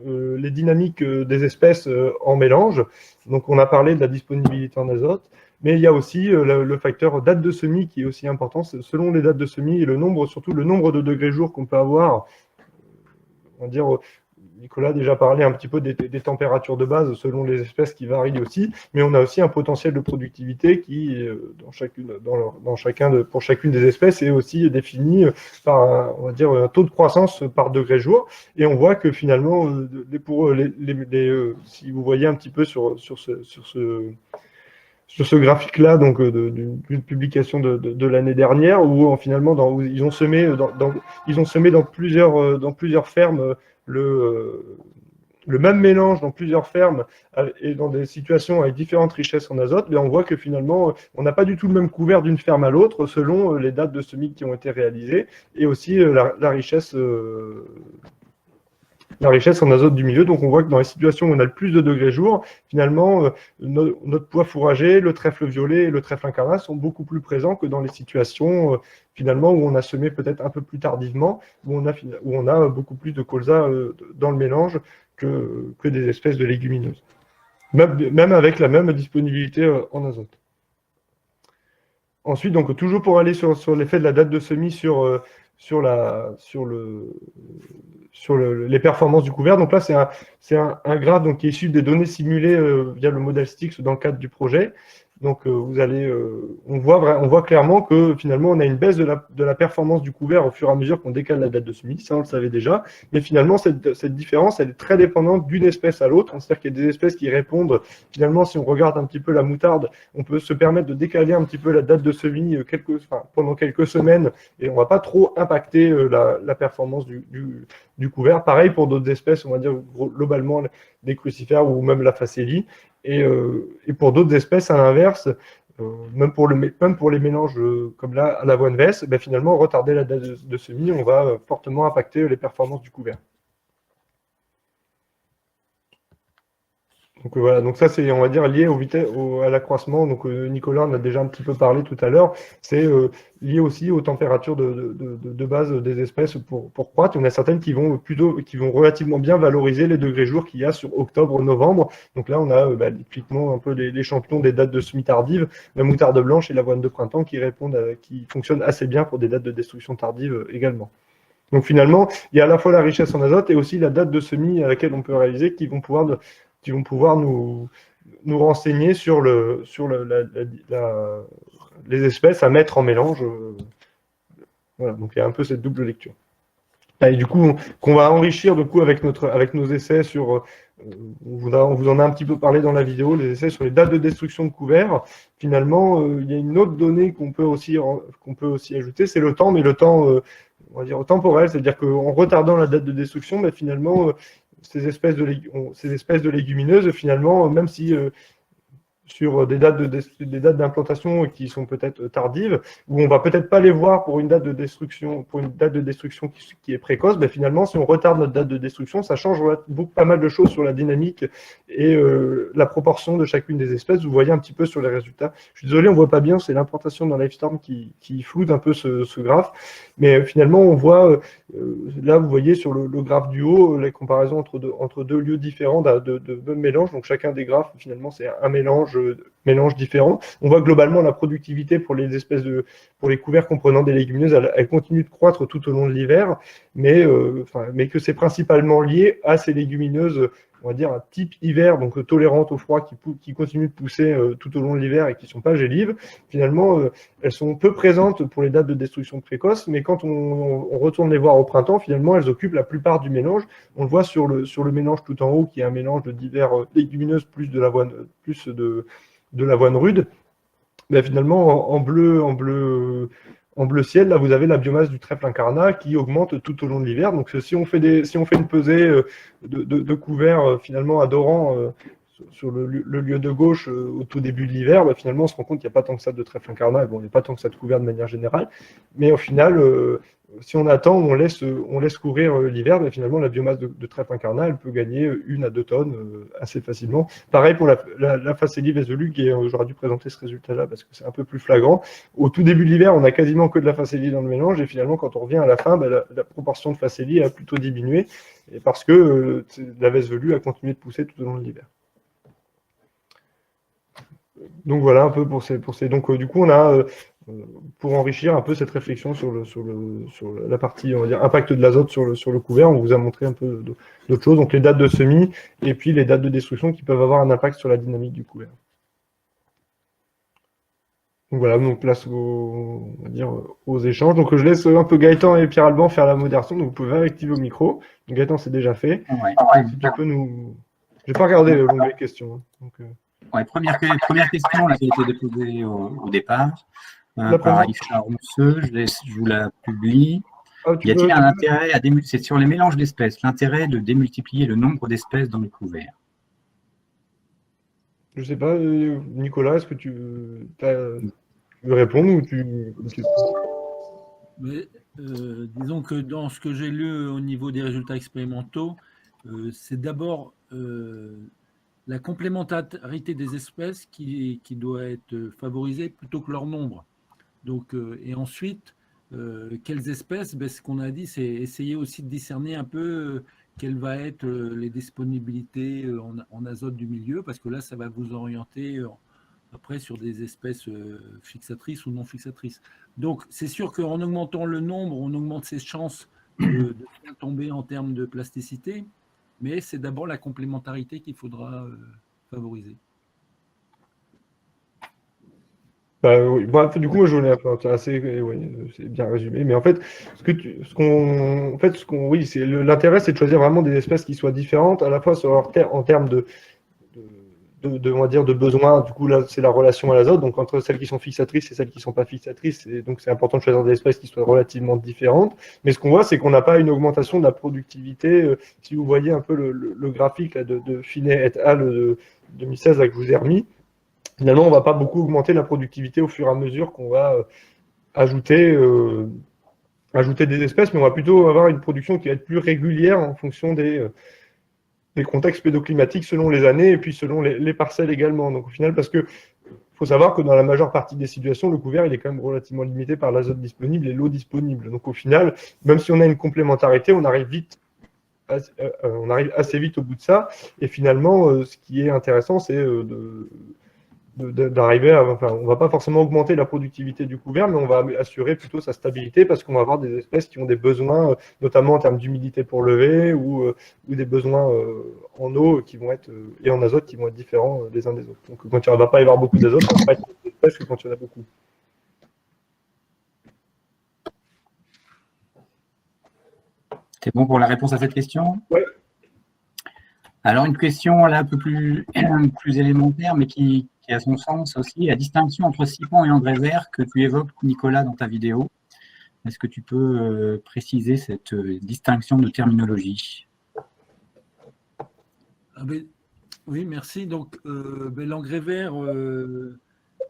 les dynamiques des espèces en mélange. Donc, on a parlé de la disponibilité en azote, mais il y a aussi le facteur date de semis qui est aussi important. Selon les dates de semis et surtout le nombre de degrés jour qu'on peut avoir, on va dire, Nicolas a déjà parlé un petit peu des températures de base selon les espèces qui varient aussi, mais on a aussi un potentiel de productivité qui, pour chacune des espèces, est aussi défini par on va dire, un taux de croissance par degré jour. Et on voit que finalement, si vous voyez un petit peu sur ce graphique-là, donc d'une publication de l'année dernière, où finalement ils ont semé dans plusieurs fermes le même mélange dans plusieurs fermes et dans des situations avec différentes richesses en azote, mais on voit que finalement, on n'a pas du tout le même couvert d'une ferme à l'autre selon les dates de semis qui ont été réalisées et aussi la richesse en azote du milieu. Donc on voit que dans les situations où on a le plus de degrés jour, finalement, notre pois fourragé, le trèfle violet et le trèfle incarnat sont beaucoup plus présents que dans les situations finalement où on a semé peut-être un peu plus tardivement, où on a beaucoup plus de colza dans le mélange que des espèces de légumineuses. Même avec la même disponibilité en azote. Ensuite, donc toujours pour aller sur l'effet de la date de semis sur les performances du couvert. Donc là, c'est un graphe donc, qui est issu des données simulées via le modèle Stix dans le cadre du projet. Donc on voit clairement que finalement on a une baisse de la performance du couvert au fur et à mesure qu'on décale la date de semis, ça on le savait déjà, mais finalement cette différence elle est très dépendante d'une espèce à l'autre, c'est-à-dire qu'il y a des espèces qui répondent, finalement si on regarde un petit peu la moutarde, on peut se permettre de décaler un petit peu la date de semis pendant quelques semaines et on ne va pas trop impacter la performance du couvert. Pareil pour d'autres espèces, on va dire globalement des crucifères ou même la facélie. Et pour d'autres espèces, à l'inverse, même pour les mélanges comme là à l'avoine vesse, ben finalement, retarder la date de semis, on va fortement impacter les performances du couvert. Donc voilà, donc ça c'est, on va dire, lié à l'accroissement. Donc Nicolas en a déjà un petit peu parlé tout à l'heure. C'est lié aussi aux températures de base des espèces pour croître. Il y en a certaines qui vont relativement bien valoriser les degrés jours qu'il y a sur octobre-novembre. Donc là, on a typiquement un peu les champions des dates de semis tardives, la moutarde blanche et l'avoine de printemps qui fonctionnent assez bien pour des dates de destruction tardive également. Donc finalement, il y a à la fois la richesse en azote et aussi la date de semis à laquelle on peut réaliser qui vont pouvoir nous renseigner sur les espèces à mettre en mélange. Voilà, donc il y a un peu cette double lecture. Et du coup, qu'on va enrichir avec nos essais sur, on vous en a un petit peu parlé dans la vidéo, les essais sur les dates de destruction de couverts. Finalement, il y a une autre donnée qu'on peut aussi ajouter, c'est le temps, mais le temps, on va dire temporel, c'est-à-dire qu'en retardant la date de destruction, finalement, ces espèces de légumineuses, finalement, même si sur des dates d'implantation qui sont peut-être tardives, où on va peut-être pas les voir pour une date de destruction, qui est précoce, finalement, si on retarde notre date de destruction, ça change pas mal de choses sur la dynamique et la proportion de chacune des espèces. Vous voyez un petit peu sur les résultats. Je suis désolé, on voit pas bien, c'est l'implantation dans Livestorm qui floute un peu ce graphe, mais finalement, on voit, là, vous voyez sur le graphe du haut, les comparaisons entre deux lieux différents de mélange. Donc, chacun des graphes, finalement, c'est un mélange différents. On voit globalement la productivité pour les couverts comprenant des légumineuses, elle continue de croître tout au long de l'hiver, mais que c'est principalement lié à ces légumineuses, on va dire un type hiver, donc tolérantes au froid, qui continuent de pousser tout au long de l'hiver et qui ne sont pas gélives. Finalement, elles sont peu présentes pour les dates de destruction précoce, mais quand on retourne les voir au printemps, finalement, elles occupent la plupart du mélange. On le voit sur le mélange tout en haut, qui est un mélange de divers légumineuses plus de l'avoine rude. Finalement, en bleu ciel, là, vous avez la biomasse du trèfle incarnat qui augmente tout au long de l'hiver. Donc, si on fait une pesée de couverts finalement adorants sur le lieu de gauche au tout début de l'hiver, finalement, on se rend compte qu'il n'y a pas tant que ça de trèfle incarnat. Bon, il n'y a pas tant que ça de couverts de manière générale. Mais au final, si on attend, on laisse courir l'hiver, finalement, la biomasse de trèfle incarnat, elle peut gagner 1 à 2 tonnes assez facilement. Pareil pour la Facélie Vézelue, j'aurais dû présenter ce résultat-là parce que c'est un peu plus flagrant. Au tout début de l'hiver, on a quasiment que de la Facélie dans le mélange, et finalement, quand on revient à la fin, la proportion de Facélie a plutôt diminué, et parce que la Vézelue a continué de pousser tout au long de l'hiver. Donc voilà un peu pour ces. Donc du coup, on a pour enrichir un peu cette réflexion sur la partie, on va dire, impact de l'azote sur le couvert, on vous a montré un peu d'autres choses, donc les dates de semis et puis les dates de destruction qui peuvent avoir un impact sur la dynamique du couvert. Donc voilà, donc place on va dire, aux échanges. Donc je laisse un peu Gaëtan et Pierre-Alban faire la modération, donc vous pouvez activer au micro. Donc, Gaëtan, c'est déjà fait. Ouais. Si tu peux nous... Je n'ai pas regardé l'onglet questions. Hein, donc, ouais, première question là, qui a été déposée au départ par Richard Rousseux, je vous la publie. Y a-t-il un intérêt c'est sur les mélanges d'espèces, l'intérêt de démultiplier le nombre d'espèces dans le couvert? Je ne sais pas, Nicolas, est-ce que tu veux répondre ou tu... Mais, disons que dans ce que j'ai lu au niveau des résultats expérimentaux, c'est d'abord la complémentarité des espèces qui doit être favorisée plutôt que leur nombre. Donc, et ensuite, quelles espèces, ce qu'on a dit, c'est essayer aussi de discerner un peu quelles vont être les disponibilités en azote du milieu, parce que là, ça va vous orienter après sur des espèces fixatrices ou non fixatrices. Donc, c'est sûr qu'en augmentant le nombre, on augmente ses chances de bien tomber en termes de plasticité, mais c'est d'abord la complémentarité qu'il faudra favoriser. Oui. Du coup, moi, je voulais c'est bien résumé. Mais en fait, l'intérêt, c'est de choisir vraiment des espèces qui soient différentes, à la fois en termes on va dire, de besoins. Du coup, là, c'est la relation à l'azote, donc entre celles qui sont fixatrices et celles qui ne sont pas fixatrices. Et donc, c'est important de choisir des espèces qui soient relativement différentes. Mais ce qu'on voit, c'est qu'on n'a pas une augmentation de la productivité. Si vous voyez un peu le graphique là, de Finet et al. De 2016 là, que je vous ai remis, finalement, on ne va pas beaucoup augmenter la productivité au fur et à mesure qu'on va ajouter des espèces, mais on va plutôt avoir une production qui va être plus régulière en fonction des contextes pédoclimatiques selon les années et puis selon les parcelles également. Donc au final, parce que faut savoir que dans la majeure partie des situations, le couvert il est quand même relativement limité par l'azote disponible et l'eau disponible. Donc au final, même si on a une complémentarité, on arrive assez vite au bout de ça. Et finalement, ce qui est intéressant, c'est d'arriver à, enfin, on va pas forcément augmenter la productivité du couvert, mais on va assurer plutôt sa stabilité parce qu'on va avoir des espèces qui ont des besoins, notamment en termes d'humidité pour lever ou des besoins en eau qui vont être, et en azote qui vont être différents les uns des autres. Donc, quand il ne va pas y avoir beaucoup d'azote, ça va pas être des espèces que quand il y en a beaucoup. C'est bon pour la réponse à cette question? Oui. Alors, une question là un peu plus élémentaire, mais qui a son sens aussi, la distinction entre sipon et engrais vert que tu évoques, Nicolas, dans ta vidéo. Est-ce que tu peux préciser cette distinction de terminologie? Oui, merci. Donc, l'engrais vert,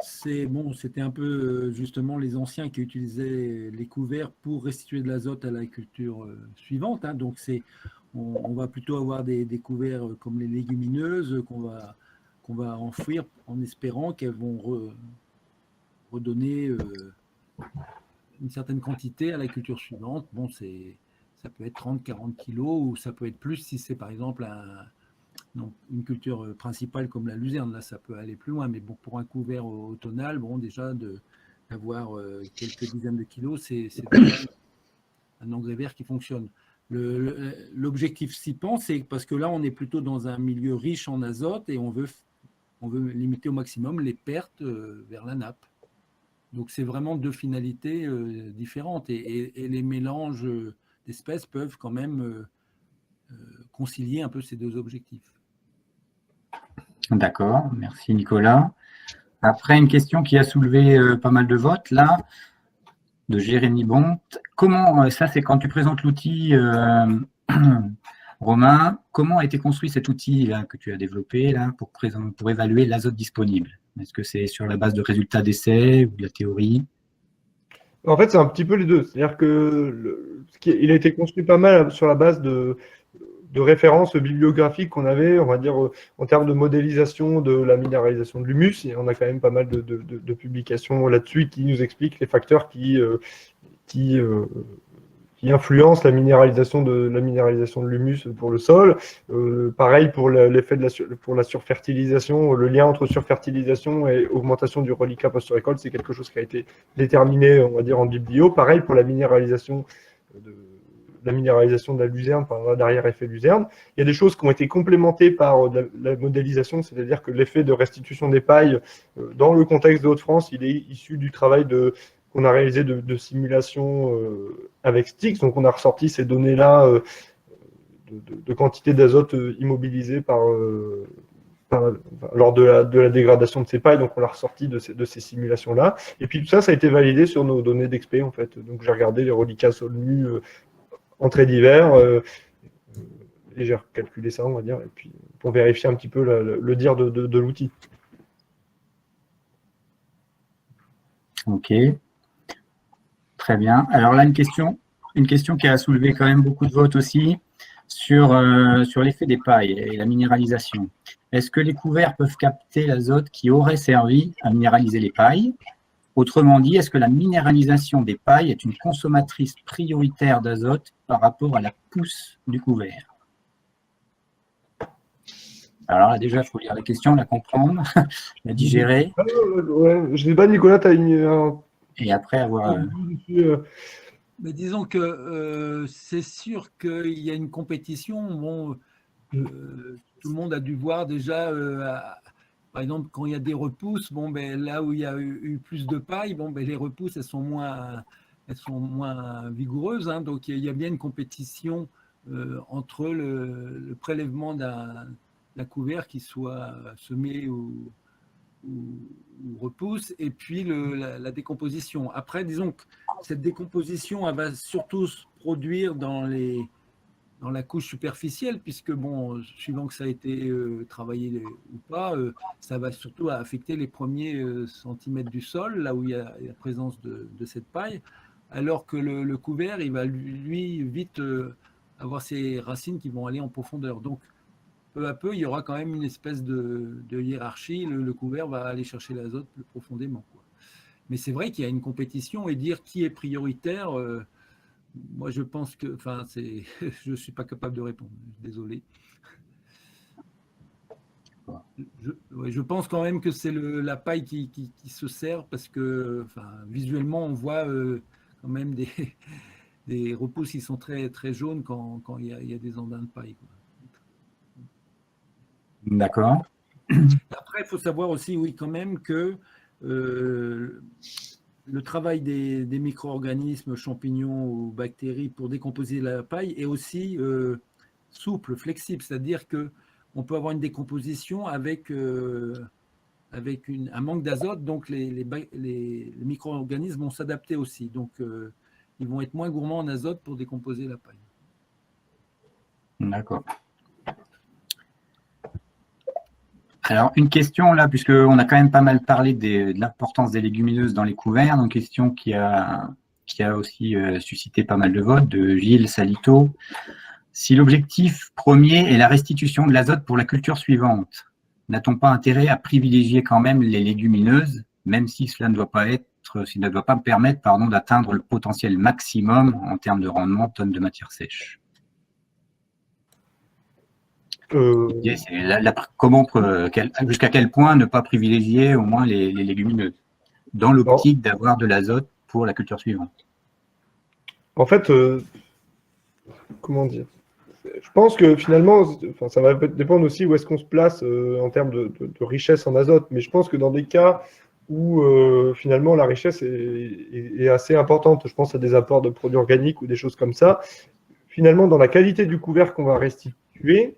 c'était un peu justement les anciens qui utilisaient les couverts pour restituer de l'azote à la culture suivante. Hein. Donc, on va plutôt avoir des couverts comme les légumineuses qu'on va enfouir en espérant qu'elles vont redonner une certaine quantité à la culture suivante. Bon, ça peut être 30-40 kilos ou ça peut être plus si c'est par exemple une culture principale comme la luzerne. Là, ça peut aller plus loin. Mais bon, pour un couvert automnal, bon, déjà d'avoir quelques dizaines de kilos, c'est un engrais vert qui fonctionne. L'objectif SIPAN, c'est parce que là, on est plutôt dans un milieu riche en azote et on veut limiter au maximum les pertes vers la nappe. Donc, c'est vraiment deux finalités différentes. Et les mélanges d'espèces peuvent quand même concilier un peu ces deux objectifs. D'accord, merci Nicolas. Après, une question qui a soulevé pas mal de votes, là, de Jérémy Bont. Comment, ça c'est quand tu présentes l'outil, Romain, comment a été construit cet outil là, que tu as développé là, pour évaluer l'azote disponible? Est-ce que c'est sur la base de résultats d'essais ou de la théorie? En fait, c'est un petit peu les deux. C'est-à-dire que il a été construit pas mal sur la base de références bibliographiques qu'on avait, on va dire, en termes de modélisation de la minéralisation de l'humus. Et on a quand même pas mal de publications là-dessus qui nous expliquent les facteurs qui influencent la minéralisation de l'humus pour le sol. Pareil pour l'effet pour la surfertilisation, le lien entre surfertilisation et augmentation du reliquat post-récolte, c'est quelque chose qui a été déterminé, on va dire, en biblio. Pareil pour la minéralisation de la luzerne par l'arrière-effet luzerne. Il y a des choses qui ont été complémentées par la modélisation, c'est-à-dire que l'effet de restitution des pailles dans le contexte de Hauts-de-France, il est issu du travail qu'on a réalisé de simulation avec Styx. Donc on a ressorti ces données-là de quantité d'azote immobilisée lors de la dégradation de ces pailles, donc on l'a ressorti de ces simulations-là. Et puis tout ça, ça a été validé sur nos données d'expé, en fait. Donc j'ai regardé les reliquats sol nus entrée d'hiver, et j'ai recalculé ça, on va dire, et puis pour vérifier un petit peu le dire de l'outil. Ok, très bien. Alors là, une question qui a soulevé quand même beaucoup de votes aussi sur l'effet des pailles et la minéralisation. Est-ce que les couverts peuvent capter l'azote qui aurait servi à minéraliser les pailles? Autrement dit, est-ce que la minéralisation des pailles est une consommatrice prioritaire d'azote par rapport à la pousse du couvert? Alors là, déjà, il faut lire la question, la comprendre, la digérer. Ouais, je ne sais pas, Nicolas, tu as une... Et après avoir... Mais disons que c'est sûr qu'il y a une compétition. Bon, tout le monde a dû voir déjà... par exemple, quand il y a des repousses, bon, ben, là où il y a eu plus de paille, bon, ben, les repousses, elles sont moins vigoureuses. Hein, donc, il y a bien une compétition entre le prélèvement d'un couvert qui soit semé ou repousse et puis la décomposition. Après, disons que cette décomposition, elle va surtout se produire dans la couche superficielle, puisque, bon, suivant que ça a été travaillé ou pas, ça va surtout affecter les premiers centimètres du sol, là où il y a la présence de cette paille, alors que le couvert, il va lui vite avoir ses racines qui vont aller en profondeur. Donc, peu à peu, il y aura quand même une espèce de hiérarchie. Le couvert va aller chercher l'azote plus profondément, quoi. Mais c'est vrai qu'il y a une compétition et dire qui est prioritaire... moi, je pense que, je ne suis pas capable de répondre. Désolé. Je pense quand même que c'est la paille qui se sert parce que visuellement, on voit quand même des repousses qui sont très, très jaunes quand il y a des andins de paille, quoi. D'accord. Après, il faut savoir aussi, oui, quand même que le travail des micro-organismes, champignons ou bactéries pour décomposer la paille est aussi souple, flexible, c'est-à-dire qu'on peut avoir une décomposition avec un manque d'azote, donc les micro-organismes vont s'adapter aussi. Donc, ils vont être moins gourmands en azote pour décomposer la paille. D'accord. Alors, une question là, puisqu'on a quand même pas mal parlé de l'importance des légumineuses dans les couverts, donc question qui a aussi suscité pas mal de votes, de Gilles Salito. Si l'objectif premier est la restitution de l'azote pour la culture suivante, n'a-t-on pas intérêt à privilégier quand même les légumineuses, même si cela ne doit pas permettre d'atteindre le potentiel maximum en termes de rendement tonne de matière sèche? Jusqu'à quel point ne pas privilégier au moins les légumineuses dans l'optique d'avoir de l'azote pour la culture suivante? En fait, comment dire? Je pense que finalement, ça va dépendre aussi où est-ce qu'on se place en termes de richesse en azote, mais je pense que dans des cas où finalement la richesse est assez importante, je pense à des apports de produits organiques ou des choses comme ça, finalement dans la qualité du couvert qu'on va restituer,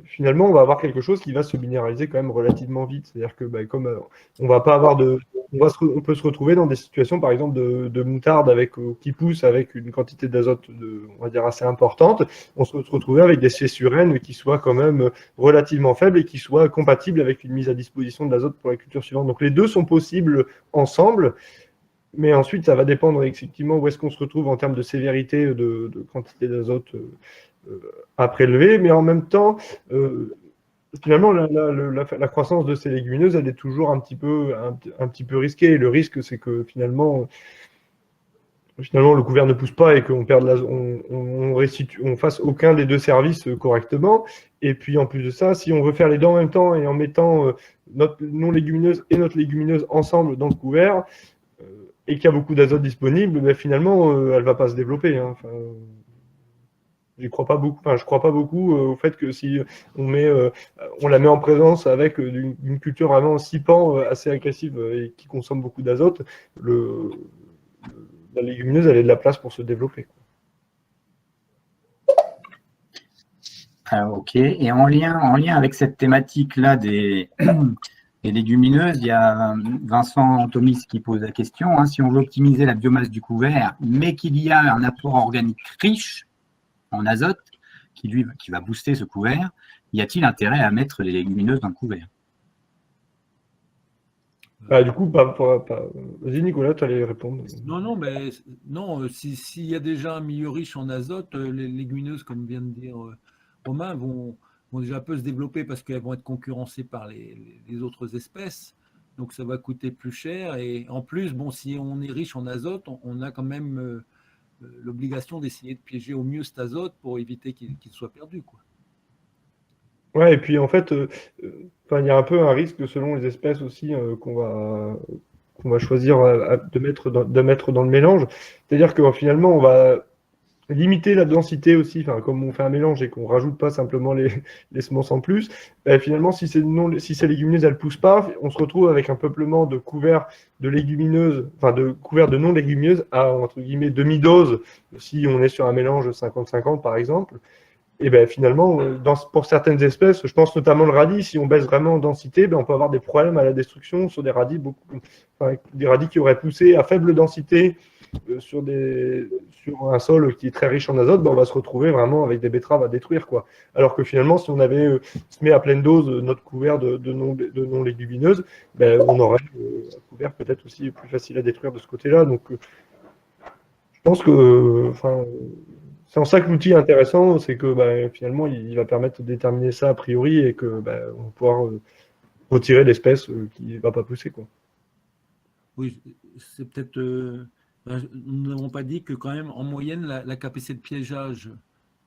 finalement, on va avoir quelque chose qui va se minéraliser quand même relativement vite. C'est-à-dire que, comme on va pas avoir on peut se retrouver dans des situations, par exemple, de moutarde qui pousse avec une quantité d'azote, on va dire, assez importante. On se retrouver avec des cessurènes qui soient quand même relativement faibles et qui soient compatibles avec une mise à disposition de l'azote pour la culture suivante. Donc, les deux sont possibles ensemble. Mais ensuite, ça va dépendre effectivement où est-ce qu'on se retrouve en termes de sévérité de quantité d'azote à prélever. Mais en même temps, finalement, la croissance de ces légumineuses, elle est toujours un petit peu risquée. Le risque, c'est que finalement, le couvert ne pousse pas et qu'on perde on fasse aucun des deux services correctement. Et puis, en plus de ça, si on veut faire les deux en même temps et en mettant notre non-légumineuse et notre légumineuse ensemble dans le couvert, et qu'il y a beaucoup d'azote disponible, finalement, elle ne va pas se développer. Hein. Je crois pas beaucoup au fait que si on la met en présence avec une culture vraiment cipant assez agressive et qui consomme beaucoup d'azote, la légumineuse, elle a de la place pour se développer. Ok. Et en lien avec cette thématique-là des légumineuses, il y a Vincent Thomis qui pose la question, hein, si on veut optimiser la biomasse du couvert, mais qu'il y a un apport organique riche en azote qui va booster ce couvert, y a-t-il intérêt à mettre les légumineuses dans le couvert? Du coup, vas-y Nicolas, tu allais répondre. Non, s'il y a déjà un milieu riche en azote, les légumineuses, comme vient de dire Romain, vont déjà peu se développer parce qu'elles vont être concurrencées par les autres espèces. Donc ça va coûter plus cher. Et en plus, si on est riche en azote, on a quand même l'obligation d'essayer de piéger au mieux cet azote pour éviter qu'il soit perdu, quoi. Ouais, et puis en fait, il y a un peu un risque selon les espèces aussi qu'on va choisir de mettre dans le mélange. C'est-à-dire que finalement, on va limiter la densité aussi, comme on fait un mélange et qu'on rajoute pas simplement les semences en plus, finalement, si ces légumineuses, elles poussent pas, on se retrouve avec un peuplement de couverts de légumineuses, de couverts de non-légumineuses à, entre guillemets, demi-dose, si on est sur un mélange 50-50 par exemple. Et finalement, pour certaines espèces, je pense notamment le radis, si on baisse vraiment en densité, on peut avoir des problèmes à la destruction sur des radis, des radis qui auraient poussé à faible densité sur un sol qui est très riche en azote, on va se retrouver vraiment avec des betteraves à détruire, quoi. Alors que finalement, si on se met à pleine dose notre couvert de non-légumineuses, on aurait un couvert peut-être aussi plus facile à détruire de ce côté-là. Donc, je pense que, c'est en ça que l'outil est intéressant, c'est que finalement, il va permettre de déterminer ça a priori et que on va pouvoir retirer l'espèce qui ne va pas pousser, quoi. Oui, c'est peut-être. Nous n'avons pas dit que quand même, en moyenne, la capacité de piégeage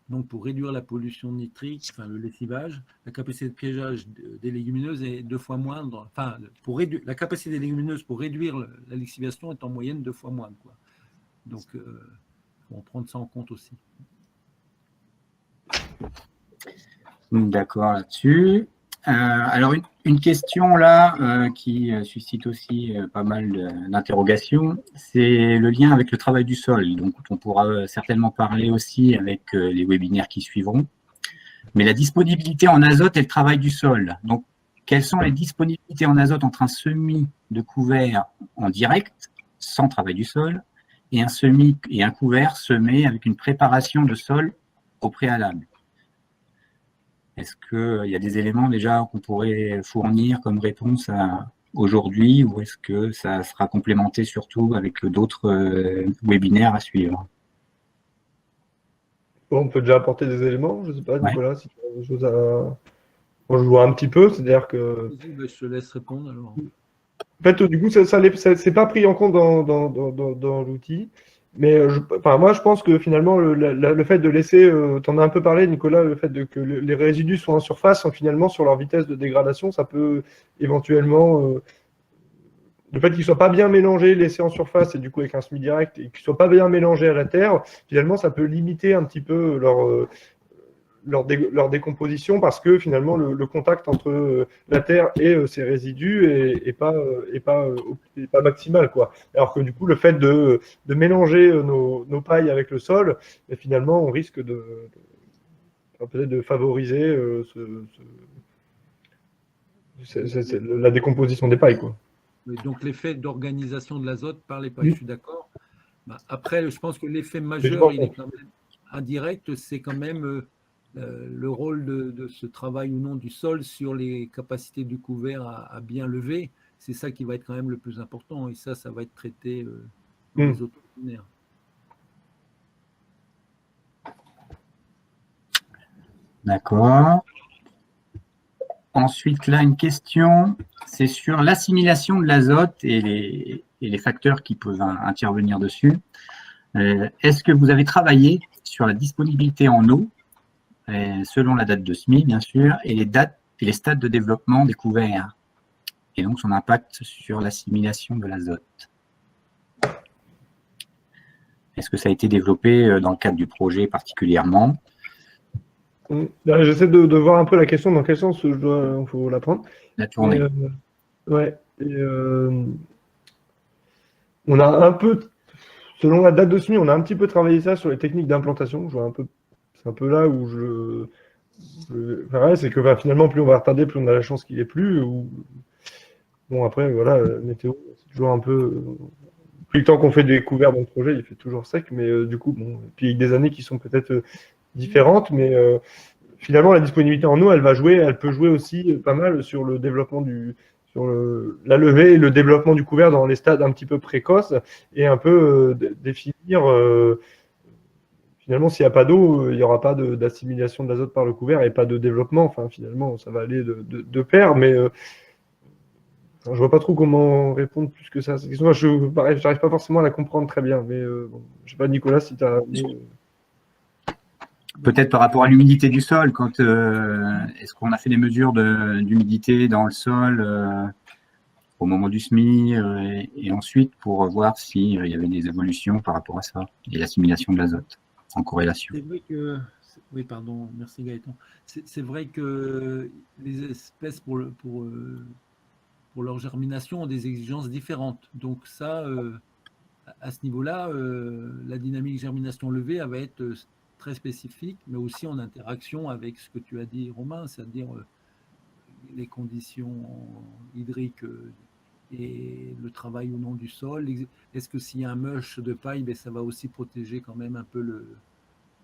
Donc, pour réduire la pollution nitrique, enfin le lessivage, la capacité de piégeage des légumineuses est 2 fois moindre. Enfin, la capacité des légumineuses pour réduire la lessivation est en moyenne 2 fois moindre, quoi. Donc, il faut prendre ça en compte aussi. D'accord là-dessus. Alors, une question là qui suscite aussi pas mal d'interrogations, c'est le lien avec le travail du sol. Donc, on pourra certainement parler aussi avec les webinaires qui suivront. Mais la disponibilité en azote et le travail du sol. Donc, quelles sont les disponibilités en azote entre un semis de couvert en direct, sans travail du sol, et un semis et un couvert semé avec une préparation de sol au préalable? Est-ce qu'il y a des éléments déjà qu'on pourrait fournir comme réponse aujourd'hui, ou est-ce que ça sera complémenté surtout avec d'autres webinaires à suivre? Bon, on peut déjà apporter des éléments, je ne sais pas, Nicolas, si tu as des choses à... Bon, je vois un petit peu, c'est-à-dire que... Je te laisse répondre alors. En fait, du coup, ça c'est pas pris en compte dans l'outil. Mais moi, je pense que finalement, le fait de laisser, tu en as un peu parlé, Nicolas, le fait que les résidus soient en surface, finalement, sur leur vitesse de dégradation, ça peut éventuellement, le fait qu'ils ne soient pas bien mélangés, laissés en surface, et du coup avec un semis direct, et qu'ils ne soient pas bien mélangés à la terre, finalement, ça peut limiter un petit peu leur décomposition, parce que finalement le contact entre la terre et ses résidus est pas maximal, quoi. Alors que du coup le fait de mélanger nos pailles avec le sol, et finalement on risque peut-être de favoriser la décomposition des pailles, quoi. Donc l'effet d'organisation de l'azote par les pailles, je suis d'accord. Après, je pense que l'effet majeur, il est quand même indirect, c'est quand même le rôle de ce travail ou non du sol sur les capacités du couvert à bien lever. C'est ça qui va être quand même le plus important, et ça va être traité dans les autres webinaires. D'accord. Ensuite, là, une question, c'est sur l'assimilation de l'azote et les facteurs qui peuvent intervenir dessus. Est-ce que vous avez travaillé sur la disponibilité en eau, selon la date de semis, bien sûr, et les stades de développement des couverts, et donc son impact sur l'assimilation de l'azote? Est-ce que ça a été développé dans le cadre du projet particulièrement? J'essaie de voir un peu la question, dans quel sens il faut la prendre. La tournée. Ouais. On a un peu, selon la date de semis, on a un petit peu travaillé ça sur les techniques d'implantation. C'est un peu là où c'est que finalement, plus on va retarder, plus on a la chance qu'il ait plu. Bon, après, voilà, météo, c'est toujours un peu. Plus le temps qu'on fait des couverts dans le projet, il fait toujours sec, mais du coup, bon, puis avec des années qui sont peut-être différentes, mais finalement, la disponibilité en eau, elle peut jouer aussi pas mal sur le développement la levée et le développement du couvert dans les stades un petit peu précoces, et un peu définir, finalement, s'il n'y a pas d'eau, il n'y aura pas d'assimilation de l'azote par le couvert et pas de développement. Enfin, finalement, ça va aller de pair, mais je ne vois pas trop comment répondre plus que ça. Moi, je n'arrive pas forcément à la comprendre très bien, mais bon, je ne sais pas, Nicolas, si tu as... Peut-être par rapport à l'humidité du sol, est-ce qu'on a fait des mesures d'humidité dans le sol au moment du semis, et ensuite pour voir s'il y avait des évolutions par rapport à ça, et l'assimilation de l'azote en corrélation? C'est vrai que... Oui, pardon, merci Gaëtan. C'est vrai que les espèces pour leur germination ont des exigences différentes. Donc ça, à ce niveau-là, la dynamique germination levée elle va être très spécifique, mais aussi en interaction avec ce que tu as dit, Romain, c'est-à-dire les conditions hydriques et le travail ou non du sol. Est-ce que s'il y a un mulch de paille, ben, ça va aussi protéger quand même un peu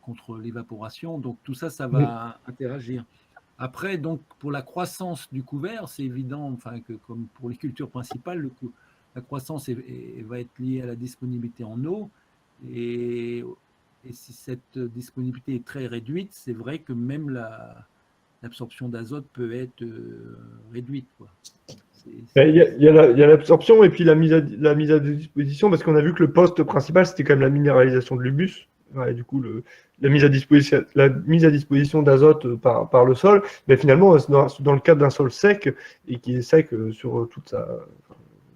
contre l'évaporation. Donc tout ça, ça va interagir. Après, donc, pour la croissance du couvert, c'est évident, enfin, que comme pour les cultures principales, la croissance va être liée à la disponibilité en eau. Et si cette disponibilité est très réduite, c'est vrai que même l'absorption d'azote peut être réduite, quoi. Il y a l'absorption et puis la mise à disposition, parce qu'on a vu que le poste principal, c'était quand même la minéralisation de l'humus. du coup, la mise à disposition d'azote par le sol, mais finalement, dans le cadre d'un sol sec, et qui est sec sur toute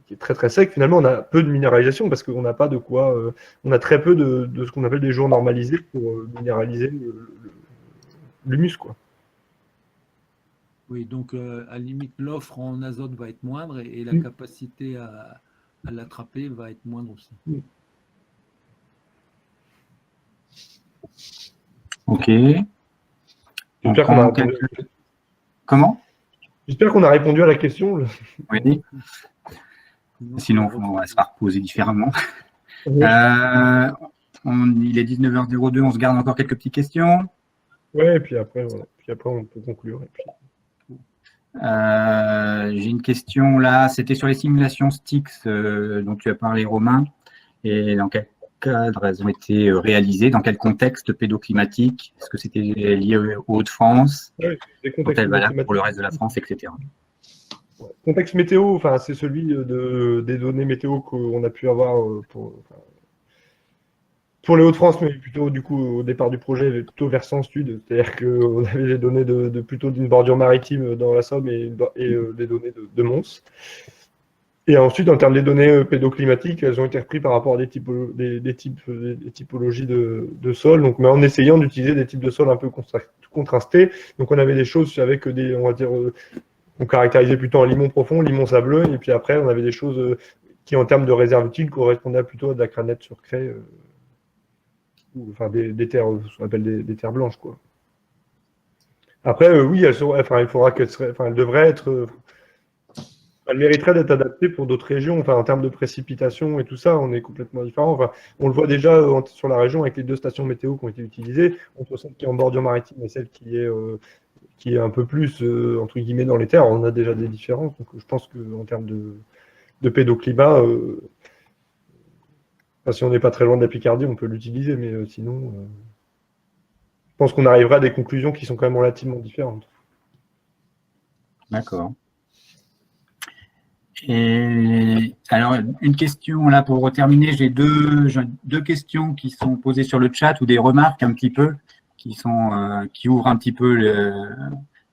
qui est très très sec, finalement, on a peu de minéralisation parce qu'on n'a pas de quoi. On a très peu de ce qu'on appelle des jours normalisés pour minéraliser l'humus, quoi. Oui, donc à la limite, l'offre en azote va être moindre et la capacité à l'attraper va être moindre aussi. Ok. J'espère qu'on a répondu. Comment? J'espère qu'on a répondu à la question. Oui. Sinon, on va se reposer différemment. Il est 19h02, on se garde encore quelques petites questions. Ouais, et puis après, voilà. Puis après, on peut conclure. Et puis... J'ai une question là, c'était sur les simulations Styx dont tu as parlé, Romain, et dans quel cadre elles ont été réalisées, dans quel contexte pédoclimatique, est-ce que c'était lié aux Hauts-de-France, sont-elles valables pour le reste de la France, etc. Contexte météo, enfin, c'est celui des données météo qu'on a pu avoir pour les Hauts-de-France, mais plutôt du coup au départ du projet, plutôt versant sud, c'est-à-dire qu'on avait les données plutôt d'une bordure maritime dans la Somme et des données de Mons. Et ensuite, en termes des données pédoclimatiques, elles ont été reprises par rapport à des typologies de sol, donc, mais en essayant d'utiliser des types de sol un peu contrastés. Donc on avait des choses avec on va dire, on caractérisait plutôt en limon profond, limon sableux, et puis après on avait des choses qui, en termes de réserve utile, correspondaient plutôt à de la granite sur craie, enfin des terres, ce qu'on appelle des terres blanches, quoi. Après, oui, il faudra elles devraient être. Elle mériterait d'être adaptée pour d'autres régions. Enfin, en termes de précipitation et tout ça, on est complètement différent. Enfin, on le voit déjà sur la région avec les 2 stations météo qui ont été utilisées, entre celle qui est en bordure maritime et celle qui est un peu plus, entre guillemets, dans les terres. On a déjà des différences. Donc, je pense qu'en termes de pédoclimat, si on n'est pas très loin de la Picardie, on peut l'utiliser. Mais sinon, je pense qu'on arrivera à des conclusions qui sont quand même relativement différentes. D'accord. Et alors, une question là pour terminer, j'ai deux questions qui sont posées sur le chat ou des remarques un petit peu qui ouvrent un petit peu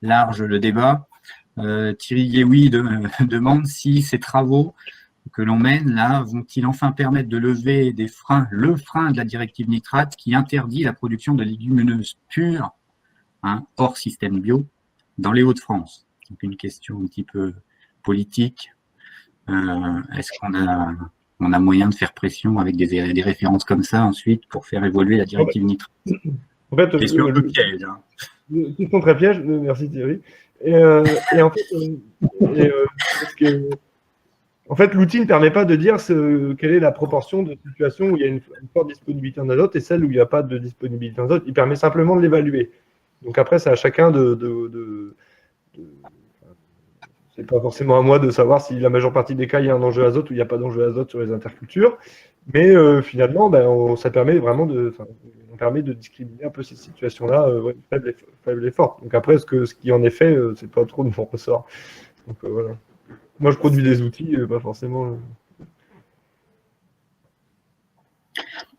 large le débat. Thierry Guéoui demande si ces travaux que l'on mène là vont-ils enfin permettre de lever le frein de la directive nitrate qui interdit la production de légumineuses pures, hors système bio, dans les Hauts-de-France. Donc une question un petit peu politique. Est-ce qu'on a moyen de faire pression avec des références comme ça ensuite pour faire évoluer la directive nitrate? En fait, question un peu piège. Question très piège, merci Thierry. Et en fait, en fait, l'outil ne permet pas de dire quelle est la proportion de situations où il y a une forte disponibilité en azote et celle où il n'y a pas de disponibilité en azote. Il permet simplement de l'évaluer. Donc après, c'est à chacun c'est pas forcément à moi de savoir si la majeure partie des cas, il y a un enjeu azote ou il n'y a pas d'enjeu azote sur les intercultures. Mais finalement, ça permet vraiment on permet de discriminer un peu ces situations-là, faibles et fortes. Donc après, ce qui en est fait, c'est pas trop de mon ressort. Donc voilà. Moi, je produis des outils, pas forcément.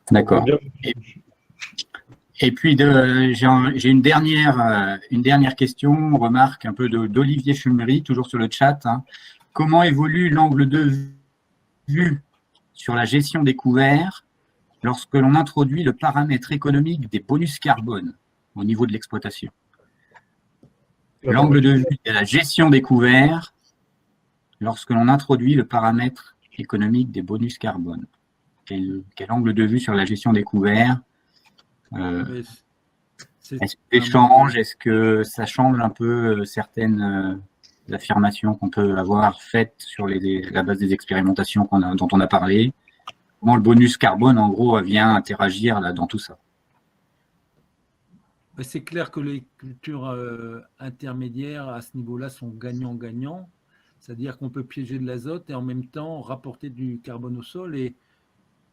D'accord. Et puis, j'ai une dernière question, remarque un peu d'Olivier Chumery, toujours sur le chat. Comment évolue l'angle de vue sur la gestion des couverts lorsque l'on introduit le paramètre économique des bonus carbone au niveau de l'exploitation? L'angle de vue de la gestion des couverts lorsque l'on introduit le paramètre économique des bonus carbone. Quel angle de vue sur la gestion des couverts? Est-ce que change? Est-ce que ça change un peu certaines affirmations qu'on peut avoir faites sur la base des expérimentations dont on a parlé? Comment le bonus carbone, en gros, vient interagir là, dans tout ça? C'est clair que les cultures intermédiaires à ce niveau-là sont gagnant-gagnant. C'est-à-dire qu'on peut piéger de l'azote et en même temps rapporter du carbone au sol. Et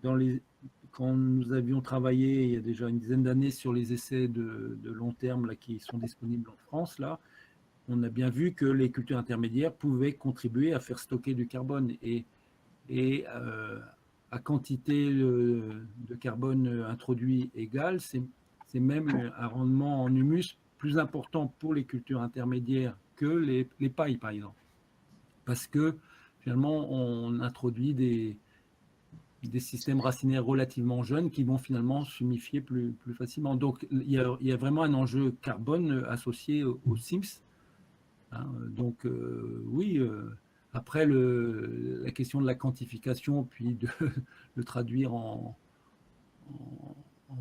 quand nous avions travaillé il y a déjà une dizaine d'années sur les essais de long terme là, qui sont disponibles en France, là, on a bien vu que les cultures intermédiaires pouvaient contribuer à faire stocker du carbone. Et à quantité de carbone introduit égale, c'est même un rendement en humus plus important pour les cultures intermédiaires que les pailles, par exemple. Parce que finalement, on introduit des systèmes racinaires relativement jeunes qui vont finalement s'humifier plus facilement. Donc, il y a vraiment un enjeu carbone associé aux SIMS. Hein. Donc, oui, après, la question de la quantification, puis de le traduire en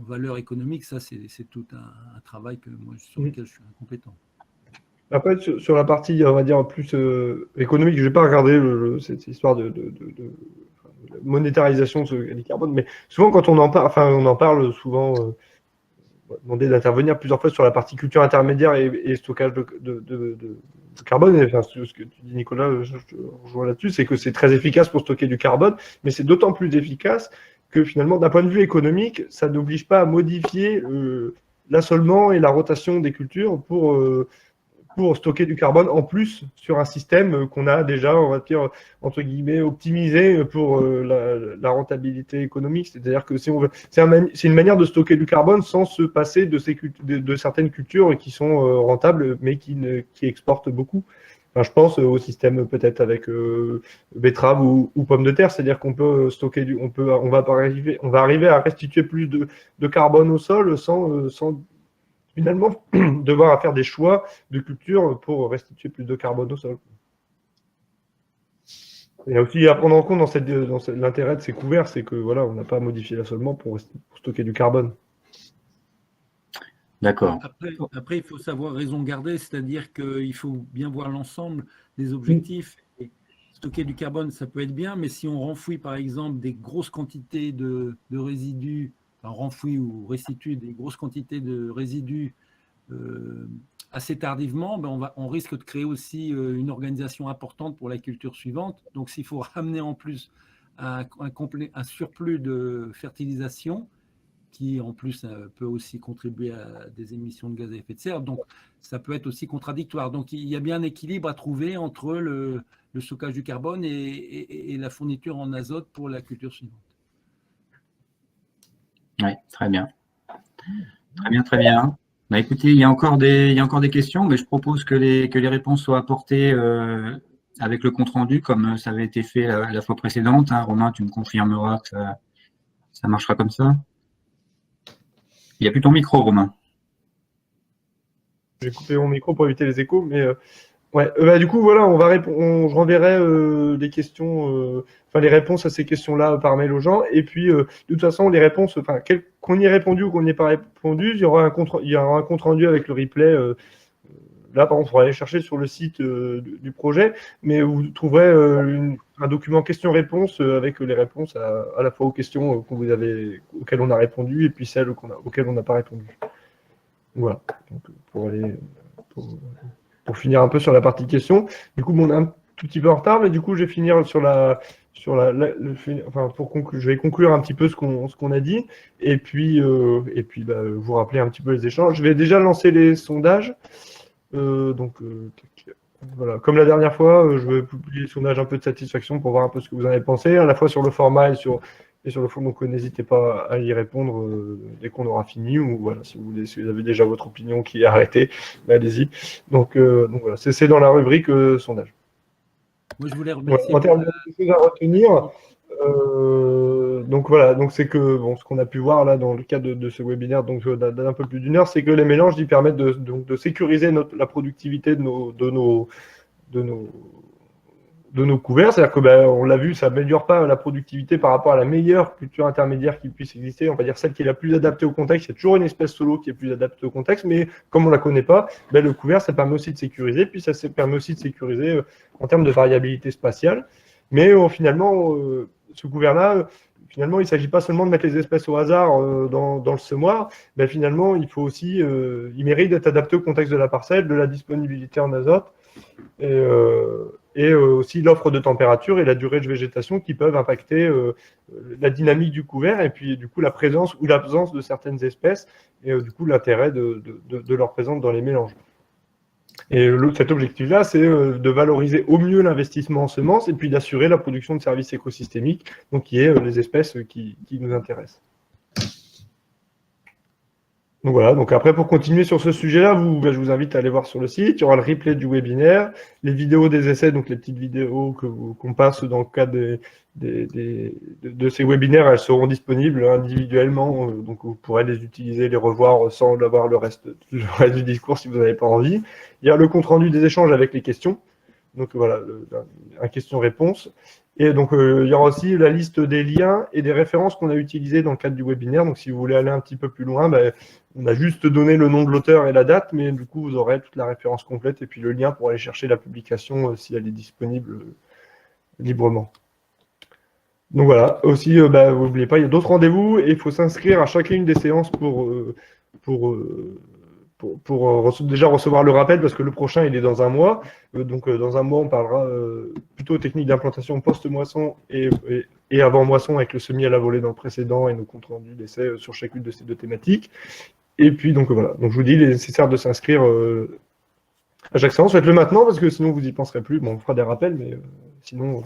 valeur économique, ça, c'est tout un travail sur lequel je suis incompétent. Après, sur la partie, on va dire, plus économique, je n'ai pas regardé cette histoire de monétarisation du carbone, mais souvent, quand on en parle souvent, on va demander d'intervenir plusieurs fois sur la partie culture intermédiaire et stockage de carbone. Et, enfin, ce que tu dis, Nicolas, je te rejoins là-dessus, c'est que c'est très efficace pour stocker du carbone, mais c'est d'autant plus efficace que finalement, d'un point de vue économique, ça n'oblige pas à modifier l'assolement et la rotation des cultures pour stocker du carbone en plus sur un système qu'on a déjà, on va dire, entre guillemets, optimisé pour la rentabilité économique. C'est-à-dire que si on veut, c'est une manière de stocker du carbone sans se passer de certaines cultures qui sont rentables, mais qui exportent beaucoup. Enfin, je pense au système peut-être avec betterave ou pommes de terre, c'est-à-dire qu'on peut stocker on va arriver à restituer plus de carbone au sol sans finalement devoir faire des choix de culture pour restituer plus de carbone au sol. Il y a aussi à prendre en compte dans l'intérêt de ces couverts, c'est que voilà, on n'a pas modifié l'assolement pour stocker du carbone. D'accord. Après, il faut savoir raison garder, c'est-à-dire qu'il faut bien voir l'ensemble des objectifs. Et stocker du carbone, ça peut être bien, mais si on renfouit par exemple des grosses quantités de résidus, enfin renfouit ou restitue des grosses quantités de résidus assez tardivement, on risque de créer aussi une organisation importante pour la culture suivante. Donc, s'il faut ramener en plus un surplus de fertilisation, qui en plus peut aussi contribuer à des émissions de gaz à effet de serre, donc ça peut être aussi contradictoire. Donc, il y a bien un équilibre à trouver entre le stockage du carbone et la fourniture en azote pour la culture suivante. Oui, très bien. Très bien, très bien. Bah, écoutez, il y a encore des questions, mais je propose que les réponses soient apportées avec le compte-rendu, comme ça avait été fait la fois précédente. Hein. Romain, tu me confirmeras que ça marchera comme ça. Il n'y a plus ton micro, Romain. J'ai coupé mon micro pour éviter les échos, mais ouais. Du coup, voilà, je renverrai des questions, les réponses à ces questions-là par mail aux gens. Et puis, de toute façon, les réponses, qu'on y ait répondu ou qu'on n'y ait pas répondu, il y aura un compte rendu avec le replay. Là, par contre, il faudra aller chercher sur le site du projet, mais vous trouverez un document questions-réponses avec les réponses à la fois aux questions auxquelles on a répondu et puis celles auxquelles on n'a pas répondu. Voilà. Donc, pour finir un peu sur la partie questions. Du coup, on est un tout petit peu en retard, mais du coup, je vais finir je vais conclure un petit peu ce qu'on a dit, et puis vous rappeler un petit peu les échanges. Je vais déjà lancer les sondages. Voilà. Comme la dernière fois, je vais publier le sondage un peu de satisfaction pour voir un peu ce que vous en avez pensé, à la fois sur le format et sur le fond. Donc, n'hésitez pas à y répondre dès qu'on aura fini, ou voilà, si vous avez déjà votre opinion qui est arrêtée, allez-y. Donc voilà, c'est dans la rubrique sondage. Moi, je voulais remercier. En termes de choses à retenir, donc voilà, donc c'est que ce qu'on a pu voir là dans le cadre de ce webinaire, donc d'un peu plus d'une heure, c'est que les mélanges ils permettent de sécuriser la productivité de nos couverts. C'est-à-dire que on l'a vu, ça n'améliore pas la productivité par rapport à la meilleure culture intermédiaire qui puisse exister. On va dire celle qui est la plus adaptée au contexte. Il y a toujours une espèce solo qui est plus adaptée au contexte, mais comme on la connaît pas, le couvert ça permet aussi de sécuriser. Puis ça permet aussi de sécuriser en termes de variabilité spatiale. Mais finalement, ce couvert-là, finalement, il ne s'agit pas seulement de mettre les espèces au hasard dans le semoir. Finalement, il faut aussi, il mérite d'être adapté au contexte de la parcelle, de la disponibilité en azote, et aussi l'offre de température et la durée de végétation qui peuvent impacter la dynamique du couvert et puis du coup la présence ou l'absence de certaines espèces et du coup l'intérêt de leur présence dans les mélanges. Et cet objectif-là, c'est de valoriser au mieux l'investissement en semences et puis d'assurer la production de services écosystémiques, donc qui est les espèces qui nous intéressent. Donc voilà, donc après pour continuer sur ce sujet-là, je vous invite à aller voir sur le site, il y aura le replay du webinaire, les vidéos des essais, donc les petites vidéos qu'on passe dans le cadre de ces webinaires, elles seront disponibles individuellement, donc vous pourrez les utiliser, les revoir sans avoir le reste du discours si vous n'avez pas envie. Il y a le compte-rendu des échanges avec les questions, donc voilà, un question-réponse. Et donc, il y aura aussi la liste des liens et des références qu'on a utilisées dans le cadre du webinaire. Donc, si vous voulez aller un petit peu plus loin, on a juste donné le nom de l'auteur et la date, mais du coup, vous aurez toute la référence complète et puis le lien pour aller chercher la publication si elle est disponible librement. Donc voilà, aussi, n'oubliez pas, il y a d'autres rendez-vous et il faut s'inscrire à chacune des séances pour déjà recevoir le rappel, parce que le prochain, il est dans un mois. Donc, dans un mois, on parlera plutôt techniques d'implantation post-moisson et avant-moisson avec le semis à la volée dans le précédent et nos comptes rendus d'essais sur chacune de ces deux thématiques. Et puis, donc voilà. Donc, je vous dis, il est nécessaire de s'inscrire à chaque séance. Faites-le maintenant, parce que sinon, vous n'y penserez plus. Bon, on fera des rappels, mais sinon,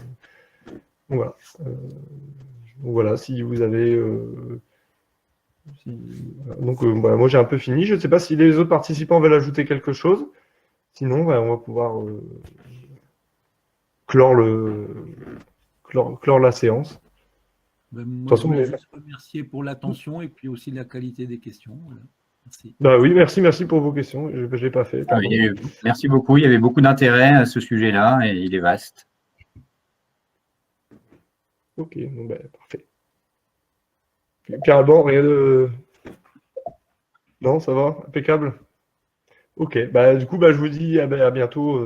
donc voilà. Donc voilà, si vous avez... Donc, moi, j'ai un peu fini. Je ne sais pas si les autres participants veulent ajouter quelque chose. Sinon, on va pouvoir clore la séance. Moi, je voulais juste remercier pour l'attention et puis aussi la qualité des questions. Voilà. Merci. Oui, merci pour vos questions. Je ne l'ai pas fait. Merci beaucoup. Il y avait beaucoup d'intérêt à ce sujet-là et il est vaste. Ok, parfait. Pierre Alban, rien de... Non, ça va? Impeccable. Ok, du coup, je vous dis à bientôt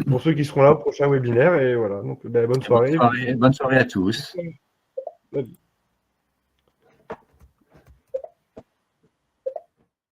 pour ceux qui seront là au prochain webinaire. Et voilà, donc bonne soirée. Bonne soirée à tous.